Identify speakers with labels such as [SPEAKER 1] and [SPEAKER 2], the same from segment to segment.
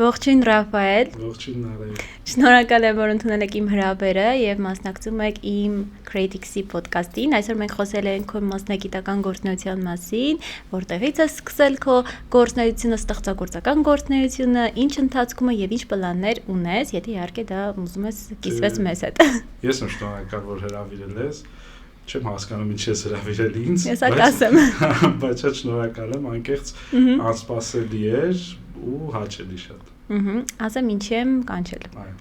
[SPEAKER 1] Ողջույն Ռաֆայել։
[SPEAKER 2] Ողջույն Նարեկ։
[SPEAKER 1] Շնորհակալ եմ, որ ընդունել եք իմ հրավերը եւ մասնակցում եք իմ Creatix-ի ոդկասթին։ Այսօր մենք խոսել ենք քո մասնագիտական գործունեության մասին, որտեղից ես սկսել քո գործունեությունը, ստեղծագործական գործունեությունը, ինչ ընթացքում է եւ ինչ պլաններ ունես, եթե իհարկե դա ուզում ես կիսվես մեզ հետ։
[SPEAKER 2] Ես եմ շնորհակալ, որ հրավիրել ես։ Չեմ հասկանում ինչ ես հրավիրել ինձ,
[SPEAKER 1] Ես ակասեմ։
[SPEAKER 2] բայց շատ շնորհակալ եմ, անկեղծ անսպասելի էր ու հաճելի շատ։
[SPEAKER 1] Ասեմ ինչ եմ կանչել։
[SPEAKER 2] Այո։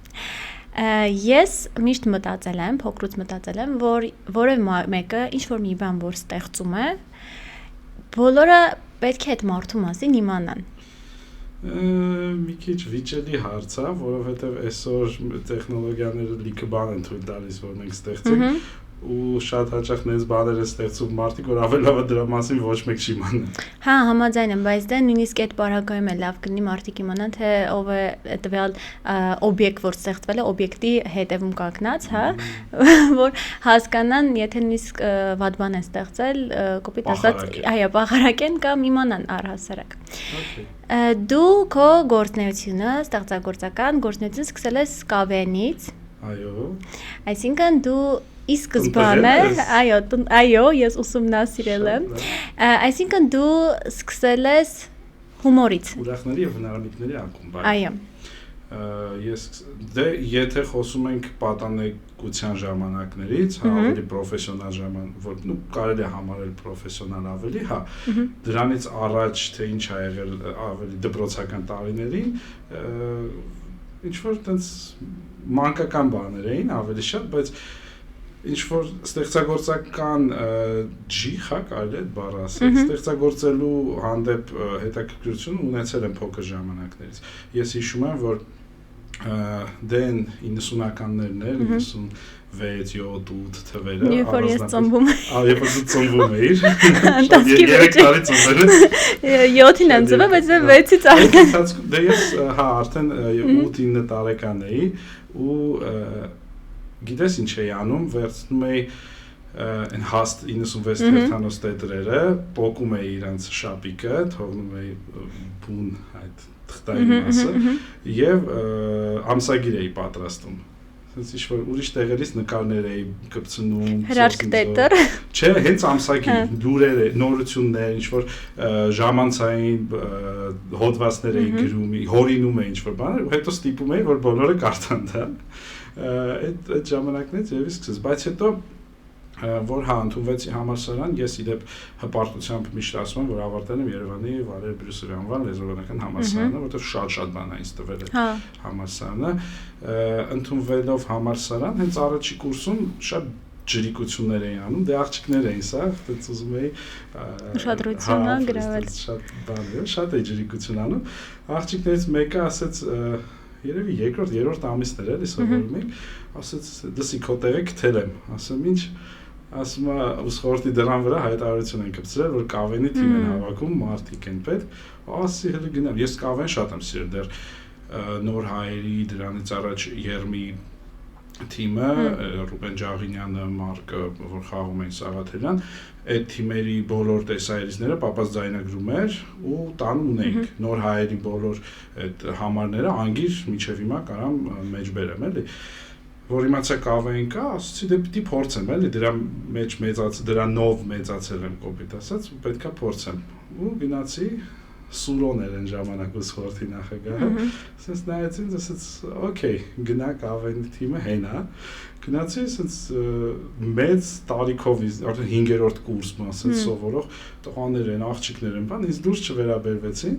[SPEAKER 1] Ես միշտ մտածել եմ, փոքրուց մտածել եմ, որ որևէ մեկը ինչ որ մի բան որ ստեղծում է, բոլորը պետք է այդ մարդու մասին իմանան։
[SPEAKER 2] Մի քիչ վիճելի հարց է, որովհետև այսօր տեխնոլոգիաները լիքը բան են թույլ տալիս, որ մենք ստեղծենք ու շատ հաճախ նենց բաներ է ստեղծում մարդիկ, որ ավելի լավ է դրա մասին ոչ մեկ չիմանա։
[SPEAKER 1] Հա, համաձայն եմ, բայց դա նույնիսկ այդ պարագայում է լավ կլինի մարդիկ իմանան, թե ով է տվյալ օբյեկտ, որ ստեղծվել է, օբյեկտի հետևում կանգնած, հա, որ հասկանան, եթե նույնիսկ վատ բան են ստեղծել, կոպիտ ասած, այո, պախարակեն կամ իմանան առհասարակ։ Դու քո գործունեությունը, ստեղծագործական գործունեությունը սկսել ես Կավենից։
[SPEAKER 2] Այո։
[SPEAKER 1] Այսինքն դու ի սկզբանե, այո, ես ուսումնասիրել եմ։ Այսինքն դու սկսել ես հումորից։
[SPEAKER 2] Ուրախների եւ հնարամիտների ակումբ։
[SPEAKER 1] Այո։
[SPEAKER 2] Ես եթե խոսում ենք պատանեկության ժամանակներից, ավելի պրոֆեսիոնալ ժամանակ, որ կարելի է համարել պրոֆեսիոնալ ավելի, հա, դրանից առաջ թե ինչ ա եղել ավելի դպրոցական տարիներին, ինչ որ տենց մանկական բաներ էին ավելի շատ, բայց ինչ որ ստեղծագործական ջիխ, հա, կարելի է այդ բառը ասել, ստեղծագործելու հանդեպ հետաքրքրություն ունեցել եմ փոքր ժամանակներից։ Ես հիշում եմ, որ դեն 90-ականներն էր, 96, 7, 8 թվերը,
[SPEAKER 1] երբ որ ես ծնվում էի։
[SPEAKER 2] Երբ որ դու ծնվում էիր, 3 տարի ծնվել եմ։
[SPEAKER 1] 7-ին եմ ծնվել, բայց 6-ից արդեն։
[SPEAKER 2] Դե ես, հա, արդեն 8-9 տարեկան էի ու գիտես ինչ էի անում, վերցնում էի այն հաստ 96 թերթանոց տետրերը, պոկում էի իրանց շապիկը, թողնում էի բուն այդ թղթայի մասը եւ ամսագիր էի պատրաստում։ Ասես ինչ-որ ուրիշ տեղերից նկարներ էի կպցնում,
[SPEAKER 1] հրաշք տետր։
[SPEAKER 2] Չէ, հենց ամսագիր, լուրեր, նորություններ, ինչ-որ ժամանցային հոդվածներ էի գրում, հորինում էի ինչ-որ բաներ, ու հետո ստիպում էի, որ բոլորը կարդան դա։ Այդ ժամանակներից եւս սկսեց, բայց հետո որ հա ընդունվեցի համալսարան, ես իդեպ հպարտությամբ միշտ ասում եմ, որ ավարտել եմ Երևանի Վալեր Բրյուսովի անվան լեզվաբանական համալսարանը, որտեղ շատ բան է ինձ տվել այդ համալսարանը, ընդունվելով համալսարան, հենց առաջի կուրսում շատ ջրիկություններ էին անում, դե աղջիկներ էին սա, դից ուզում էի
[SPEAKER 1] ուշադրությունը գրավել,
[SPEAKER 2] շատ բան էր, շատ է ջրիկություն անում, աղջիկներից մեկը ասեց երևի երրորդ ամիսներ էլի սովորում ենք, ասեց դսի քո տեղը գտել եմ, ասեմ ինչ, ասում է ուսխորտի դրան վրա հայտարարություն են կպցրել, որ Կավենի թիմ են հավաքում, մարդիկ են պետք, ասի հələ գնամ, ես Կավեն շատ եմ սիրել, դեռ Նոր հայերի դրանից առաջ Երմի թիմը, Ռուբեն Ջաղինյանը, Մարկը, որ խաղում էին Սաղաթելյան, այդ թիմերի բոլոր տեսահերիցները պապաց ձայնագրում էր ու տանում ունեինք, Նոր հայերի բոլոր այդ համարները անգիր միջև հիմա կարամ մեջ բերեմ, էլի, որ իմացա Կավեն կա, ասացի դե պիտի փորձեմ, էլի, դրա մեջ դրանով մեծացել եմ կոպիտ ասած, պետքա փորձեմ, ու գնացի Սուրոն էր այն ժամանակ ուսխորտի նախագահը, ասես նայեց ինձ, ասեց, օքեյ, գնա Կավենի թիմը հենա, գնացի, ասեց մեծ տարիքով, արդեն 5-րդ կուրսում, ասեց սովորող տղաներ են, աղջիկներ են, բան, ինձ դուրս չվերաբերվեցին,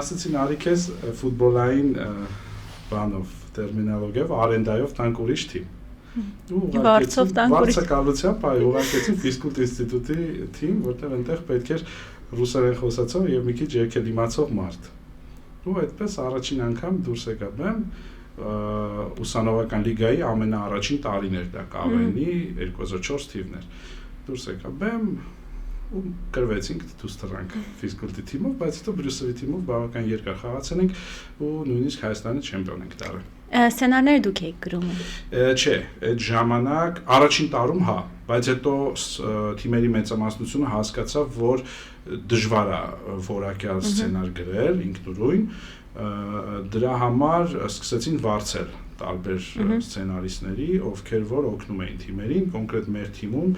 [SPEAKER 2] ասեցին արի քեզ ֆուտբոլային բանով, տերմինոլոգիայով, արենդայով տանք ուրիշ թիմ։ Վարձակալությամբ ուղարկեցին ֆիզկուլտ ինստիտուտի թիմ, որտեղ այնտեղ պետք էր ռուսերեն խոսացող եւ մի քիչ երկել իմացող մարդ։ Ու այդպես առաջին անգամ դուրս եկա բեմ ուսանողական լիգայի ամենաառաջին տարին էր դա Կավենի 2004 թիվներ։ Դուրս եկա բեմ ու գրվեցինք դուրս տրանք ֆիզկուլտի թիմով, բայց հետո Բրյուսովի թիմով բավական երկար խաղացել ենք ու նույնիսկ Հայաստանի չեմպիոն ենք դարձել։
[SPEAKER 1] Սցենարները դուք եք գրում։
[SPEAKER 2] Չէ, այդ ժամանակ առաջին տարում հա, բայց հետո թիմերի մեծամասնությունը հասկացավ, որ դժվար է որակյալ սցենար գրել ինքնուրույն, դրա համար սկսեցին վարձել տարբեր սցենարիստների, ովքեր որ օգնում էին թիմերին, կոնկրետ մեր թիմում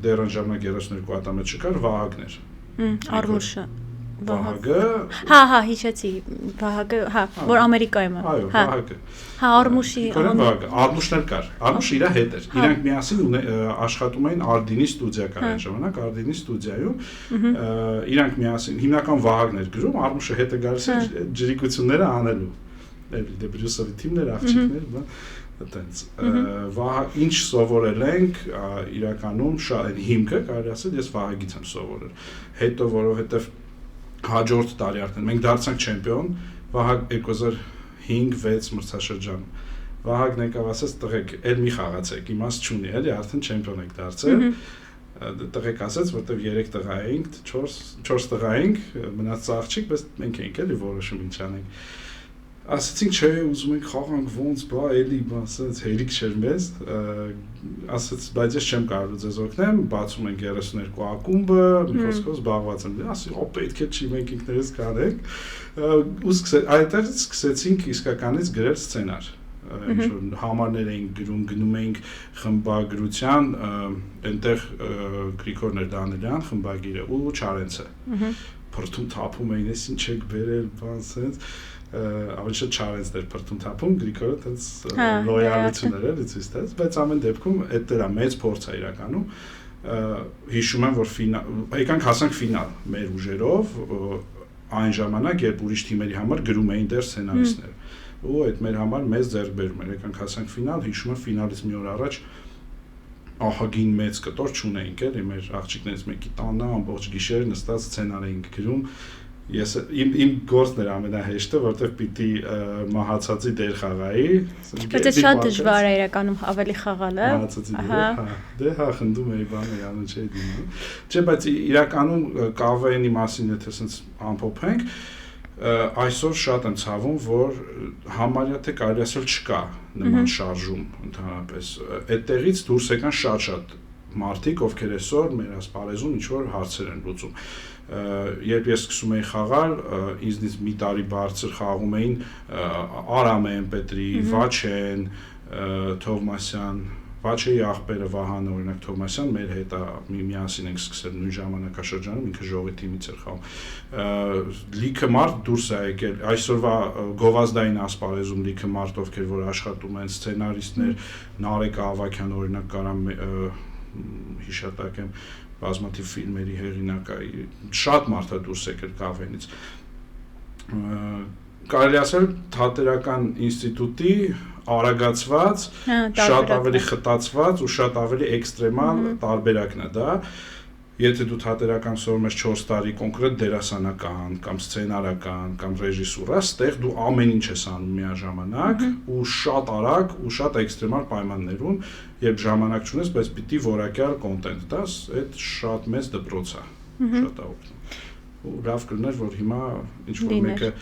[SPEAKER 2] դեռ այն ժամանակ 32 ատամետ չկար Վահագներ։
[SPEAKER 1] Արմուշը
[SPEAKER 2] Վահագը
[SPEAKER 1] Հա, հիշեցի, Վահագը, հա, որ Ամերիկայում է։
[SPEAKER 2] Այո, Վահագը։
[SPEAKER 1] Հա, Արմուշի
[SPEAKER 2] Արմուշն էլ կար։ Արմուշը իր հետ էր։ Իրանք միասին աշխատում էին Արդինի ստուդիա կար այն ժամանակ, Արդինի ստուդիայում։ Իրանք միասին հիմնական Վահագն էր գրում, Արմուշը հետը գալիս էր ջրիկությունները անելու։ Դե Բրյուսովի թիմներ, աղջիկներ, բան այտենց ինչ սովորել ենք իրականում շատ հիմքը կարելի ասել ես Վահագից եմ սովորել հետո որովհետև հաջորդ տարի արդեն մենք դարձանք չեմպիոն Վահագ 2005-6 մրցաշրջանում Վահագն եկավ ասեց տղեկ էլ մի խաղացեք իմաստ չունի էլի արդեն չեմպիոն եք դարձել տղեկ ասեց որտեվ 3 տղա էինք 4 տղա էինք մնաց աղջիկ բայց մենք էինք էլի որոշում ինչ անենք ասեցինք չէ ուզում ենք խաղանք ոնց բա էլի ասեց հերիք չէր մեզ ասեց բայց ես չեմ կարող ձեզ օգնեմ բացում ենք 32 ակումբը մի խոսքով զբաղված եմ ասի օ պետք է չի մենք ինքներս կանենք ու այդտեղ սկսեցինք իսկականից գրել սցենար ինչ որ համարներ էինք գրում գնում էինք խմբագրության այնտեղ Գրիգորներ Դանելյան խմբագիրը ու Չարենցը փրթում թափում էին ես ինչ եք բերել բան sense ավելի շատ Չարենցն էր փրթում թափում Գրիգորը տենց լոյալություն էր էլի ցույց տալիս բայց ամեն դեպքում այդ դրա մեծ փորձ է իրականում հիշում եմ որ եկանք հասանք ֆինալ մեր ուժերով այն ժամանակ երբ ուրիշ թիմերի համար գրում էին դեռ սցենարիստներ ու այդ մեր համար մեծ ձեռքբերում էր եկանք հասանք ֆինալ հիշում եմ ֆինալից մի օր առաջ ահագին մեծ կտոր չունեինք էլի մեր աղջիկներից մեկի տանը ամբողջ գիշեր նստած սցենար էինք գրում ես իմ գործն էր ամենահեշտը որտեվ պիտի մահացածի դեր խաղայի
[SPEAKER 1] բայց շատ դժվար է իրականում ավելի խաղալը
[SPEAKER 2] մահացածի դեր դե հա խնդում էի բանը յանը չէի դիմում չէ բայց իրականում կավեի մասին եթե sense ամփոփենք այսօր շատ եմ ցավում որ համարյա թե կարելի ասել չկա նման շարժում ընդհանրապես այդտեղից դուրս եկան շատ մարդիկ ովքեր այսօր մեր ասպարեզում ինչ որ հարցեր են լուծում երբ ես սկսում էի խաղալ ինձնից մի տարի բարձր խաղում էին Արամեն Պետրի Վաչեն Թովմասյան Վաչեի աղբերը Վահանը օրինակ Թովմասյան մեր հետ միասին ենք սկսել նույն ժամանակաշրջանում ինքը ժողովի թիմից էր խաղում լիքը մարդ դուրս է եկել այսօրվա գովազդային ասպարեզում լիքը մարդ ովքեր որ աշխատում են սցենարիստներ Նարեկ Ավակյան օրինակ կարամ հիշատակեմ բազմաթիվ ֆիլմերի հեղինակ շատ մարդ է դուրս եկել կավենից կարելի ասել թատերական ինստիտուտի արագացված շատ ավելի խտացված ու շատ ավելի էքստրեմալ տարբերակն է դա եթե դու թատերական սովորում ես 4 տարի կոնկրետ դերասանական կամ սցենարական կամ ռեժիսուրա ստեղ դու ամեն ինչ ես անում միաժամանակ ու շատ արագ ու շատ էքստրեմալ պայմաններում երբ ժամանակ չունես բայց պիտի որակյալ կոնտենտ տաս այդ շատ մեծ դպրոց է շատ օգնում ու լավ կլիներ որ հիմա ինչ որ մեկը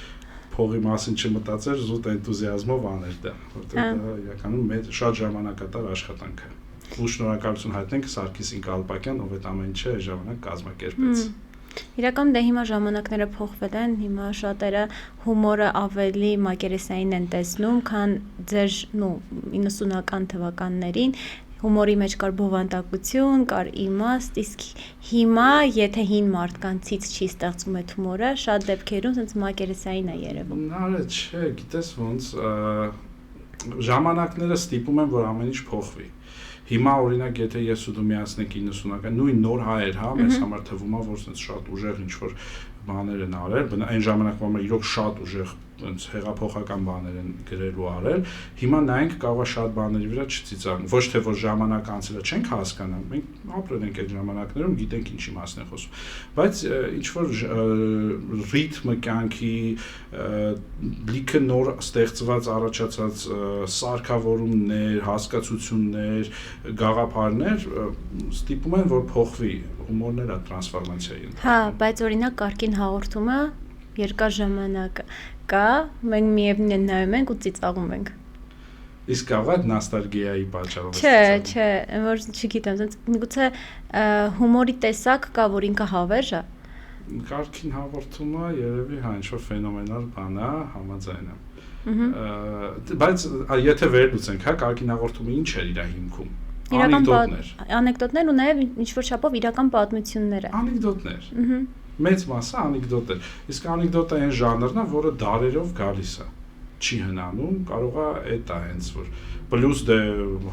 [SPEAKER 2] փողի մասին չմտածեր զուտ էնտուզիազմով աներ դա որտեղ դա իրականում մեծ շատ ժամանակատար աշխատանք է ու շնորհակալություն հայտնենք Սարգիսին Կալպակյան ով այդ ամեն ինչը ժամանակ կազմակերպեց
[SPEAKER 1] իրականում դե հիմա ժամանակները փոխվել են հիմա շատերը հումորը ավելի մակերեսային են տեսնում քան ձեր 90-ական թվականներին հումորի մեջ կար բովանդակություն, կար իմաստ, իսկ հիմա եթե հին մարդկանցից չի ստեղծում այդ հումորը, շատ դեպքերում sense մակերեսային է երևում։
[SPEAKER 2] Նարը չէ, գիտես ոնց ժամանակները ստիպում են որ ամեն ինչ փոխվի։ Հիմա օրինակ եթե ես ու դու միացնենք 90-ական նույն նոր հայեր, հա, մեզ համար թվում է որ sense շատ ուժեղ ինչ որ բաներ են արել, այն ժամանակվա մեջ իրոք շատ ուժեղ այնց հեղափոխական բաներ են գրել ու արել, հիմա նայենք կարող է շատ բաների վրա չծիծաղենք, ոչ թե որ ժամանակ անցելը չենք հասկանա, մենք ապրել ենք այդ ժամանակներում, գիտենք ինչի մասն է խոսում, բայց ինչ որ ռիթմը կյանքի լիքը նոր ստեղծված առաջացած սարքավորումներ, հասկացություններ, գաղափարներ ստիպում են որ փոխվի, հումորն էլ է տրանսֆորմացիայի։
[SPEAKER 1] Հա, բայց օրինակ կարգին հաղորդումը երկար ժամանակ կա, մենք միևնույն նայում ենք ու ծիծաղում ենք։
[SPEAKER 2] Իսկ կարող է նոստալգիայի պատճառով։
[SPEAKER 1] Չէ, որ չգիտեմ, ասենց միգուցե հումորի տեսակ կա, որ ինքը հավերժ է,
[SPEAKER 2] Կարգին հաղորդումը երևի հա ինչ-որ ֆենոմենալ բան է, համաձայն եմ։ Բայց եթե վերլուծենք, հա, կարգին հաղորդումը ինչ էր իր հիմքում։
[SPEAKER 1] Անեկդոտներ ու նաև ինչ-որ չափով իրական պատմություններ։
[SPEAKER 2] Անեկդոտներ։ Մեծ մասը անեկդոտ է։ Իսկ անեկդոտը այն ժանրն է, որը դարերով գալիս է։ Չի հնանում, կարող է դա հենց որ պլյուս դե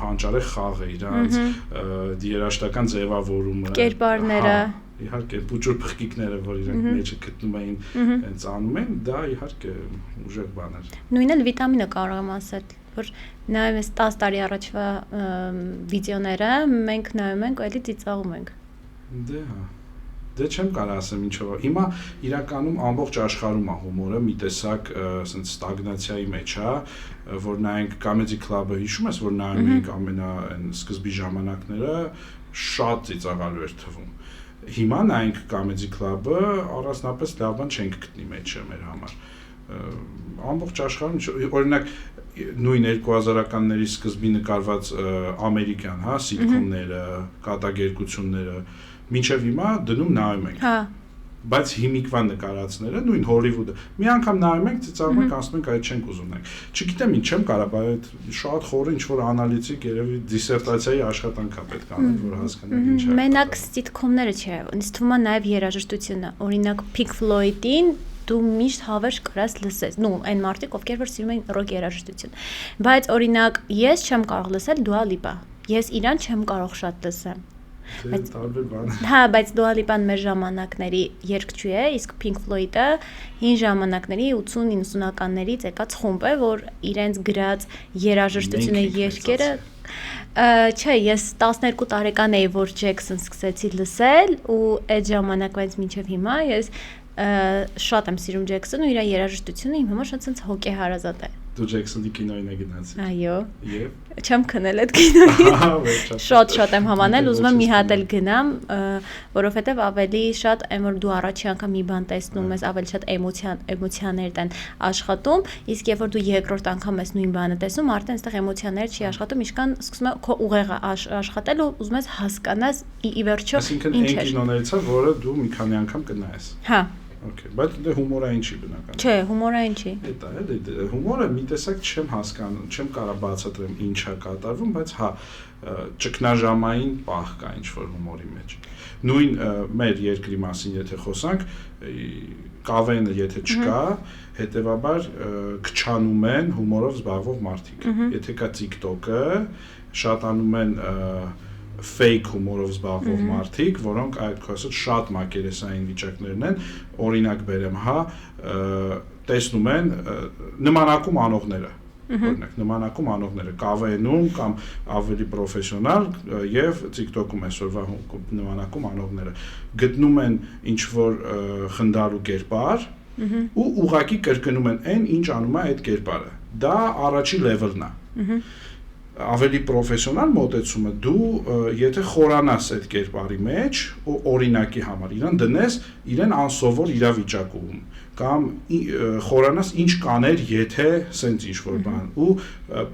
[SPEAKER 2] հանճարեղ խաղը իրանց երաժշտական ձևավորումը,
[SPEAKER 1] կերպարները,
[SPEAKER 2] իհարկե բուժուր փղկիկները, որ իրանք մեջը գտնում էին, հենց անում են, դա իհարկե ուժեղ բան էր։
[SPEAKER 1] Նույնն էլ վիտամինը կարող եմ ասել, որ նայում ես 10 տարի առաջվա վիդեոները, մենք նայում ենք, այլի ծիծաղում ենք։
[SPEAKER 2] Դե հա։ Դե չեմ կարող ասեմ ինչով։ Հիմա իրականում ամբողջ աշխարհում է հումորը մի տեսակ ասենց ստագնացիայի մեջ է, որ նայենք Comedy Club-ը, հիշում ես, որ նայում ենք ամենա այն սկզբի ժամանակները, շատ ծիծաղալու էր թվում։ Հիմա նայենք Comedy Club-ը, առանձնապես լավ բան չենք գտնի մեջը մեր համար։ Ամբողջ աշխարհում, օրինակ նույն 2000-ականների սկզբի նկարված ամերիկյան, հա, սիթքոմները, կատակերգությունները մինչև հիմա դնում նայում ենք։
[SPEAKER 1] Հա։
[SPEAKER 2] Բայց հիմիկվա նկարածները, նույն Հոլիվուդը, մի անգամ նայում ենք, ծիծաղում ենք, ասում ենք այդ չենք ուզում նայենք։ Չգիտեմ ինչ չեմ կարող, բայց շատ խորը ինչ որ անալիտիկ երևի դիսերտացիայի աշխատանք է պետք անել, որ հասկանանք ինչ է։
[SPEAKER 1] Մենակ սիթքոմները չէ, ինձ թվում է նաև երաժշտությունը, օրինակ Pink Floyd-ին դու միշտ հավերժ կրած լսես, նու այն մարդիկ, ովքեր որ սիրում են ռոք երաժշտություն։ Բայց օրինակ ես չեմ կարող լսել Dua Lipa։ Ես իրան չեմ կարող շատ լսեմ։
[SPEAKER 2] Բայց տարբեր բան։
[SPEAKER 1] Հա, բայց Dua Lipa-ն մեր ժամանակների երգչու է, իսկ Pink Floyd-ը հին ժամանակների 80-90-ականներից եկած խումբ է, որ իրենց գրած երաժշտությունը երգերը չէ, ես 12 տարեկան էի, որ Jackson սկսեցի լսել ու այդ ժամանակվանից մինչև հիմա ես շատ եմ սիրում Jackson-ը, իր երաժշտությունը իմ համար շատ sense հոգեհարազատ է։
[SPEAKER 2] Դու Jackson-ի կինոյին եք գնացի։
[SPEAKER 1] Այո։
[SPEAKER 2] Եվ
[SPEAKER 1] չեմ քնել այդ կինոյին։ Շատ եմ համանել, ուզում եմ մի հատ էլ գնամ, որովհետև ավելի շատ այն որ դու առաջի անգամ մի բան տեսնում ես, ավելի շատ էմոցիաներդ են աշխատում, իսկ երբ որ դու երկրորդ անգամ ես նույն բանը տեսնում, արդեն այստեղ էմոցիաները չի աշխատում, իշքան սկսում է քո ուղեղը աշխատել ու ուզում ես հասկանաս ի վերջո ինչ է։
[SPEAKER 2] Այսինքն այն կինոներից է, որը դու մի քանի անգամ կնայես։
[SPEAKER 1] Հա։
[SPEAKER 2] Okay, բայց դե հումորային չի բնական։
[SPEAKER 1] Չէ, հումորային չի։
[SPEAKER 2] Դա է, հումորը մի տեսակ չեմ հասկանում, չեմ կարող բացատրեմ ինչ է կատարվում, բայց հա, ճգնաժամային պահ կա ինչ-որ հումորի մեջ։ Նույն մեր երկրի մասին եթե խոսանք, կավենը եթե չկա, հետեւաբար քչանում են հումորով զբաղվող մարդիկ։ Եթե կա TikTok-ը, շատանում են fake հումորով զբաղվող մարդիկ, որոնք այդ կասած շատ մակերեսային վիճակներն են, օրինակ բերեմ, հա, տեսնում են նմանակում անողները, օրինակ նմանակում անողները կավենում կամ ավելի պրոֆեսիոնալ եւ TikTok-ում այսօրվա նմանակում անողները գտնում են ինչ որ խնդալու կերպար ու ուղակի կրկնում են այն ինչ անում է այդ կերպարը։ Դա առաջի level-ն է։ Ավելի պրոֆեսիոնալ մոտեցումը դու եթե խորանաս այդ կերպարի մեջ ու օրինակի համար իրան դնես իրեն անսովոր իրավիճակում կամ խորանաս ինչ կաներ եթե սենց ինչ որ բան ու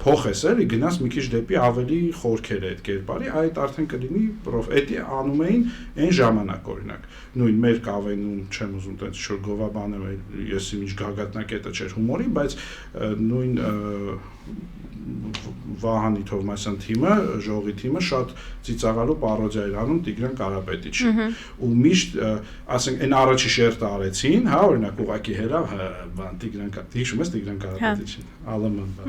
[SPEAKER 2] փոխես էլի գնաս մի քիչ դեպի ավելի խորքեր այդ կերպարի այդ արդեն կլինի էդի անում էին այն ժամանակ օրինակ նույն մեր կավենում չեմ ուզում տենց ինչ որ գովաբանեմ ես ինչ գագաթնակետը չէր հումորի բայց նույն Վահանի Թովմասյան թիմը, ժողովի թիմը շատ ծիծաղալու պարոդիա էր անում Տիգրան Կարապետիչի։ Ու միշտ, ասենք, այն առաջի շերտը արեցին, հա, օրինակ ուղակի հերավ, բան Տիգրան Կարապետիչի, հիշում ես Տիգրան Կարապետիչին, ԱԼՄ-ն բան։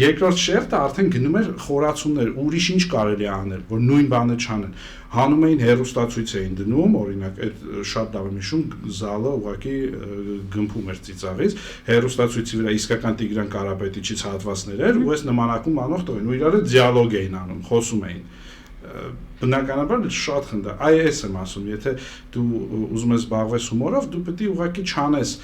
[SPEAKER 2] Երկրորդ շերտը արդեն գնում էր խորացումներ, ուրիշ ինչ կարելի է անել, որ նույն բանը չանեն։ Հանում էին հերոստացույց էին դնում, օրինակ, այդ շատ լավ եմ հիշում, զալը ուղղակի գմփում էր ծիծաղից, հերոստացույցի վրա իսկական Տիգրան Կարապետիչից հատվածներ էր, ու այս նմանակում անող տոյին, ու իրար դիալոգ էին անում, խոսում էին։ Բնականաբար շատ խնդա։ Այս եմ ասում, եթե դու ուզում ես զբաղվես հումորով, դու պետք է ուղղակի չանես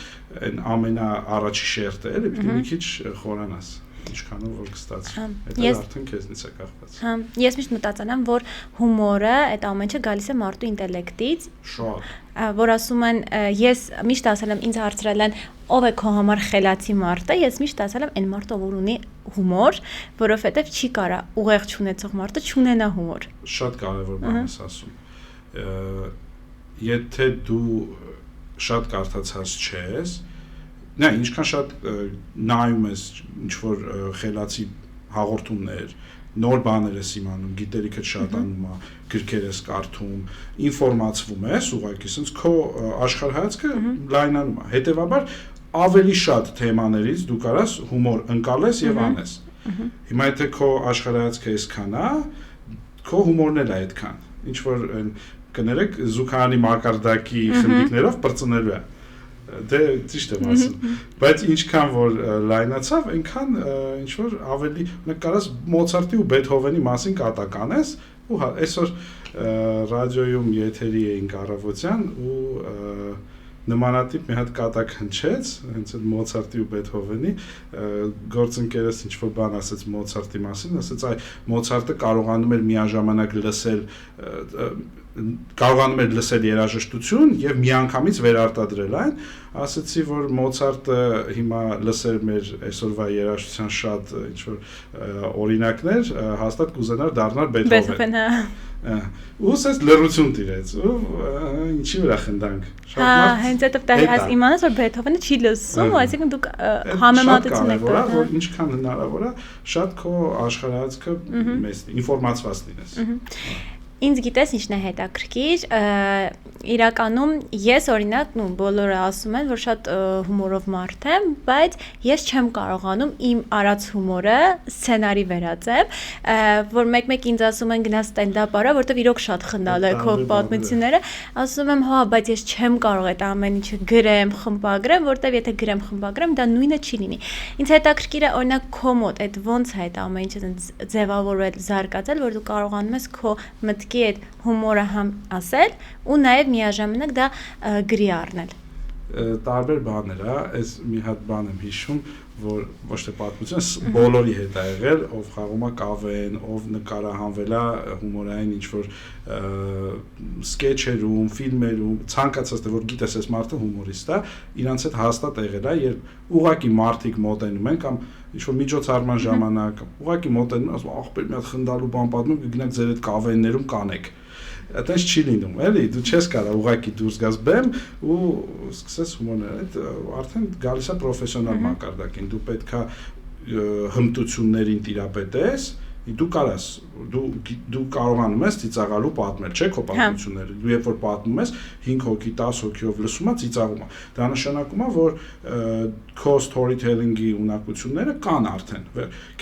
[SPEAKER 2] այն ամենաառաջի շերտը, էլի, պետք է մի քիչ խորանաս։ Ինչքանով որ կստացվի։ Դա արդեն քեզնից է կախված։
[SPEAKER 1] Հա, ես միշտ մտածել եմ, որ հումորը այդ ամեն ինչը գալիս է մարդու ինտելեկտից։
[SPEAKER 2] Շատ։
[SPEAKER 1] Որ ասում են, ես միշտ ասել եմ, ինձ հարցրել են, ով է քո համար խելացի մարդը, ես միշտ ասել եմ, այն մարդը, որ ունի հումոր, որովհետև չի կարա ուղեղ չունեցող մարդը չունենա հումոր։
[SPEAKER 2] Շատ կարևոր բան ես ասում։ եթե դու շատ կարդացած չես, նա ինչքան շատ նայում ես ինչ-որ խելացի հաղորդումներ, նոր բաներ ես իմանում, գիտելիքդ շատանում է, գրքեր ես կարդում, ինֆորմացվում ես, ուղղակի ասենց քո աշխարհայացքը լայնանում է։ Հետևաբար ավելի շատ թեմաներից դու կարաս հումոր ընկալես եւ անես։ Հիմա եթե քո աշխարհայացքը այսքան է, քո հումորն էլ է այդքան։ Ինչ որ կներեք Զուքարանի մակարդակի խմբիկներով բրծնելու է։ Դե ճիշտ եմ ասում, բայց ինչքան որ լայնացավ, այնքան ինչ որ ավելի, օրինակ կարաս Մոցարտի ու Բեթհովենի մասին կատակ անես, ու այսօր ռադիոյում եթերի էինք առավոտյան ու նմանատիպ մի հատ կատակ հնչեց, հենց այդ Մոցարտի ու Բեթհովենի, գործընկերս ինչ-որ բան ասեց Մոցարտի մասին, ասեց այ Մոցարտը կարողանում էր միաժամանակ լսել երաժշտություն եւ միանգամից վերարտադրել այն, ասացի որ Մոցարտը հիմա լսեր մեր այսօրվա երաժշտության շատ ինչ-որ օրինակներ, հաստատ կուզենար դառնալ Բեթհովեն։ Ու ասես լրություն տիրեց, ու ինչի վրա խնդանք։
[SPEAKER 1] Հա, հենց այդ դեռ իմանաս որ Բեթհովենը չի լսում, այսինքն դուք համեմատություն եք
[SPEAKER 2] կարևոր է, որ ինչքան հնարավոր է, շատ քո աշխարհայացքը մեծ ինֆորմացված լինես։
[SPEAKER 1] Ինձ գիտես ինչն է հետաքրքիր, իրականում ես օրինակ, բոլորը ասում են, որ շատ հումորով մարդ եմ, բայց ես չեմ կարողանում իմ արած հումորը սցենարի վերածեմ, որ մեկ-մեկ ինձ ասում են գնա ստենդափ արա, որտեվ իրոք շատ խնդալ է քո պատմությունները, ասում եմ, հա, բայց ես չեմ կարող այդ ամեն ինչը գրեմ, խմբագրեմ, որտեվ եթե գրեմ, խմբագրեմ, դա նույնը չի լինի։ Ինձ հետաքրքիր է օրինակ քո մոտ այդ ոնց է այդ ամեն ինչը ձևավորվել, զարգացել, որ դու կարողանում ես քո այդ հումորը համ ասել ու նաև միաժամանակ դա գրի առնել։
[SPEAKER 2] Տարբեր բաներ է, այս մի հատ բան եմ հիշում, որ ոչ թե պատմությունը բոլորի հետ է եղել, ով խաղում է կավեն, ով նկարահանվել է հումորային ինչ-որ սկեչերում, ֆիլմերում, ցանկացած թե որ գիտես այս մարդը հումորիստ է, իրանց հետ հաստատ եղել է, երբ ուղղակի մարդիկ մոտենում են կամ ինչ-որ միջոցառման ժամանակ, ուղղակի մոտենում, ասում ախպեր մի հատ խնդալու բան պատմում, գնաք ձեր այդ կավեններում կանեք։ Այդպես չի լինում, էլի, դու չես կարող ուղղակի դուրս գաս բեմ ու սկսես հումորներ, այդ արդեն գալիս է պրոֆեսիոնալ մակարդակին, դու պետքա հմտություններին տիրապետես, դու կարաս, դու կարողանում ես ծիծաղալու պատմել, չէ՞ քո պատմությունները, դու երբ որ պատմում ես 5 հոգի, 10 հոգիով լսում ես, ծիծաղում ես, դա նշանակում է, որ քո storytelling-ի ունակությունները կան արդեն,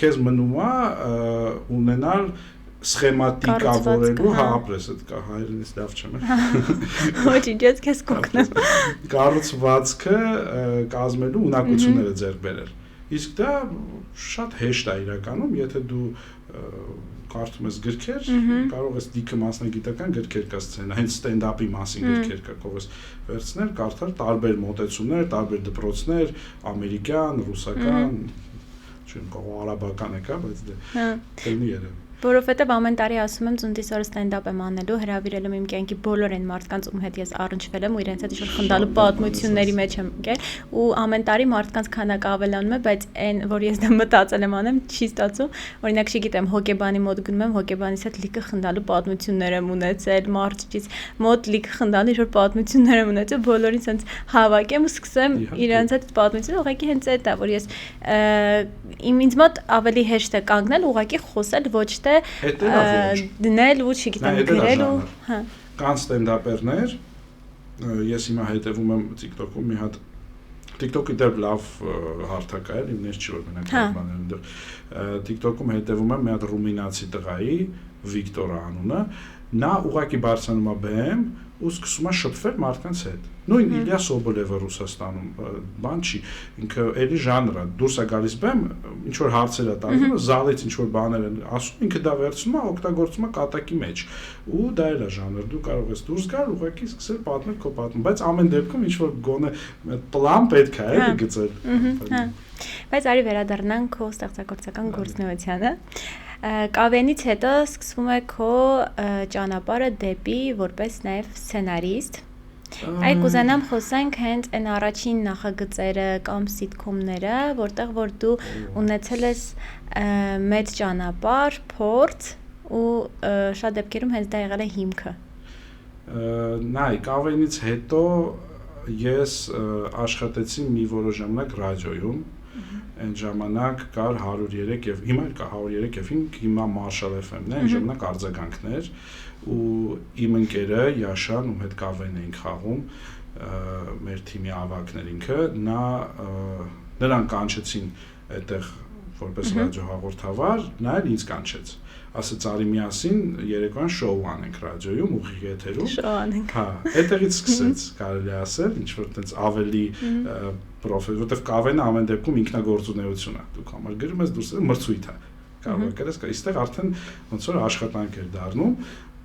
[SPEAKER 2] քեզ մնում է ունենալ սխեմատիկավորելու, հա, ապրես, այդ կա հայերենից լավ չեմ։
[SPEAKER 1] Ոչինչ, ես քեզ կօգնեմ։
[SPEAKER 2] Կառուցվածքը կազմելու ունակությունները ձեռք բերել։ Իսկ դա շատ հեշտ է իրականում, եթե դու կարդում ես գրքեր, կարող ես լիքը մասնագիտական գրքեր կա սցենա, հենց ստենդափի մասին գրքեր կա, կարող ես վերցնել, կարդալ տարբեր մոտեցումներ, տարբեր դպրոցներ, ամերիկյան, ռուսական, չեմ կարող արաբական է կա, բայց դե դեպի երևի։
[SPEAKER 1] Որովհետև ամեն տարի ասում եմ ծննդիս օրը ստենդափ եմ անելու, հրավիրել եմ իմ կյանքի բոլոր այն մարդկանց, ում հետ ես առնչվել եմ ու իրենց հետ ինչ-որ խնդալու պատմությունների մեջ եմ եկել ու ամեն տարի մարդկանց քանակը ավելանում է, բայց այն, որ ես դա մտածել եմ անեմ, չի ստացվում։ Օրինակ, չգիտեմ, հոկեբանի մոտ գնում եմ, հոկեբանից հետ լիքը խնդալու պատմություններ եմ ունեցել, մարզչից մոտ լիքը խնդալու ինչ-որ պատմություններ եմ ունեցել, բոլորին սենց հավաքեմ ու սկսեմ իրենց հետ պատմություն, ուղղակի հենց այդ է, որ ես ինձ մոտ ավելի հեշտ է կանգնել, ուղղակի խոսել, ոչ դնել ու չգիտեմ գրել ու հա
[SPEAKER 2] կան ստենդափերներ ես հիմա հետևում եմ TikTok-ում մի հատ TikTok-ը դեռ լավ հարթակ է, ինձ չի որ մենակ բաներ դեռ TikTok-ում հետևում եմ մի հատ ռումինացի տղայի Վիկտոր անունը նա ուղղակի բարձրանում է բեմ ու սկսում է շփվել մարդկանց հետ նույն Իլյա Սոբոլևը Ռուսաստանում բան չի ինքը էլի ժանր է դուրս է գալիս բեմ ինչ որ հարցեր է տալիս զալից ինչ որ բաներ են ասում ինքը դա վերցնում է օգտագործում է կատակի մեջ ու դա էլ է ժանր դու կարող ես դուրս գալ ուղղակի սկսել պատմել քո պատմում բայց ամեն դեպքում ինչ որ գոնե պլան պետք է էլի գծել
[SPEAKER 1] բայց արի վերադառնանք քո ստեղծագործական գործունեությանը Կավենից հետո սկսվում է քո ճանապարհը դեպի որպես նաև սցենարիստ Այդ կուզենամ խոսենք հենց այն առաջին նախագծերը կամ սիթքոմները, որտեղ որ դու ունեցել ես մեծ ճանապարհ, փորձ ու շատ դեպքերում հենց դա եղել է հիմքը։
[SPEAKER 2] նայ կավենից հետո ես աշխատեցի մի որոշ ժամանակ ռադիոյում այն ժամանակ կար 103 եւ հիմա կա 103 եւ 5 հիմա Marshall FM-ն է այն ժամանակ արձագանքներ ու իմ ընկերը Յաշան ում հետ կավեն էինք խաղում մեր թիմի ավակներ ինքը նրան կանչեցին այդտեղ որպես ռադիո հաղորդավար նա էլ ինձ կանչեց ասեց արի միասին երեկոյան շոու անենք ռադիոյում ուղիղ եթերում
[SPEAKER 1] շոու անենք
[SPEAKER 2] հա այդտեղից սկսեց կարելի ասել ինչ որ տենց ավելի որովհետև կավենը ամեն դեպքում ինքնագործունեություն է դուք համար գրում ես դուրս մրցույթ է կարող ես այստեղ արդեն ոնց որ աշխատանք էր դառնում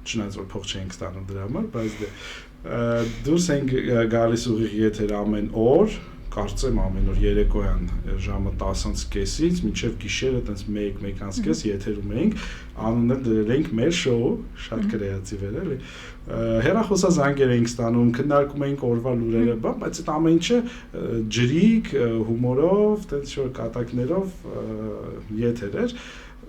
[SPEAKER 2] չնայած որ փող չենք ստանում դրա համար բայց դուրս ենք գալիս ուղիղ եթեր ամեն օր կարծեմ ամեն օր երեկոյան ժամը 10:30-ից մինչև գիշերը տենց 1:30 եթերում էինք անունը դրել էինք մեր շոու շատ կրեատիվ էր էլի հեռախոսազանգեր էինք ստանում քննարկում էինք օրվա լուրերը բայց այդ ամեն ինչը ջրիկ հումորով տենց շոր կատակներով եթեր էր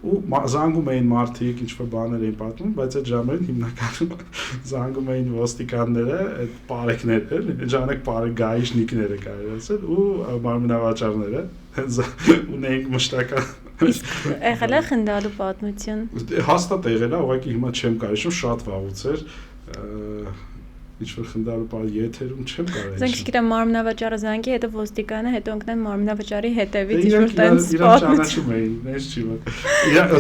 [SPEAKER 2] ու զանգում էին մարդիկ ինչ-որ բաներ էին պատմում, բայց այդ ժամերին հիմնականում զանգում էին ոստիկանները, այդ պարեկները, այդ ժամանակ գայիշնիկները կարելի ասել ու մարմնավաճառները, ունեինք մշտական
[SPEAKER 1] եղել է խնդալու պատմություն։
[SPEAKER 2] Հաստատ եղել է, ուղղակի հիմա չեմ կարողանում, շատ վաղուց էր ինչ-որ խնդալու բան եթերում չեմ կարող։
[SPEAKER 1] Զանգ գիտա մարմնավաճառը զանգի, հետո ոստիկանը, հետո ընկնեն մարմնավաճառի հետևից ինչ-որ տենց
[SPEAKER 2] իրար ճանաչում էին, ես չի մոտ։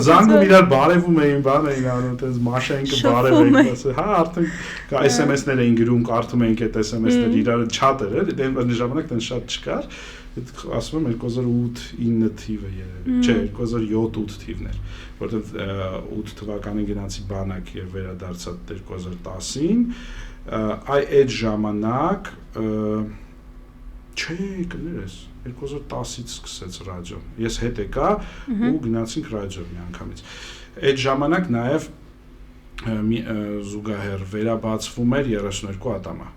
[SPEAKER 2] Զանգում իրար բարևում էին, բան էին անում, տենց մաշայինքը բարև էին ասել։ Հա, արդեն SMS-ներ էին գրում, կարդում էինք այդ SMS-ները, իրար չաթ էր, այդ ժամանակ տենց շատ չկար։ Ասում եմ 2008-9 թիվը երևի, չէ, 2007-8 թիվն էր, որտեղ 8 թվականին գնացի բանակ եւ վերադարձա 2010-ին, այդ ժամանակ չէ, կներես, 2010-ից սկսեց ռադիո։ Ես հետ եկա ու գնացինք ռադիո մի անգամից։ Այդ ժամանակ նաեւ զուգահեռ վերաբացվում էր 32 ատամը։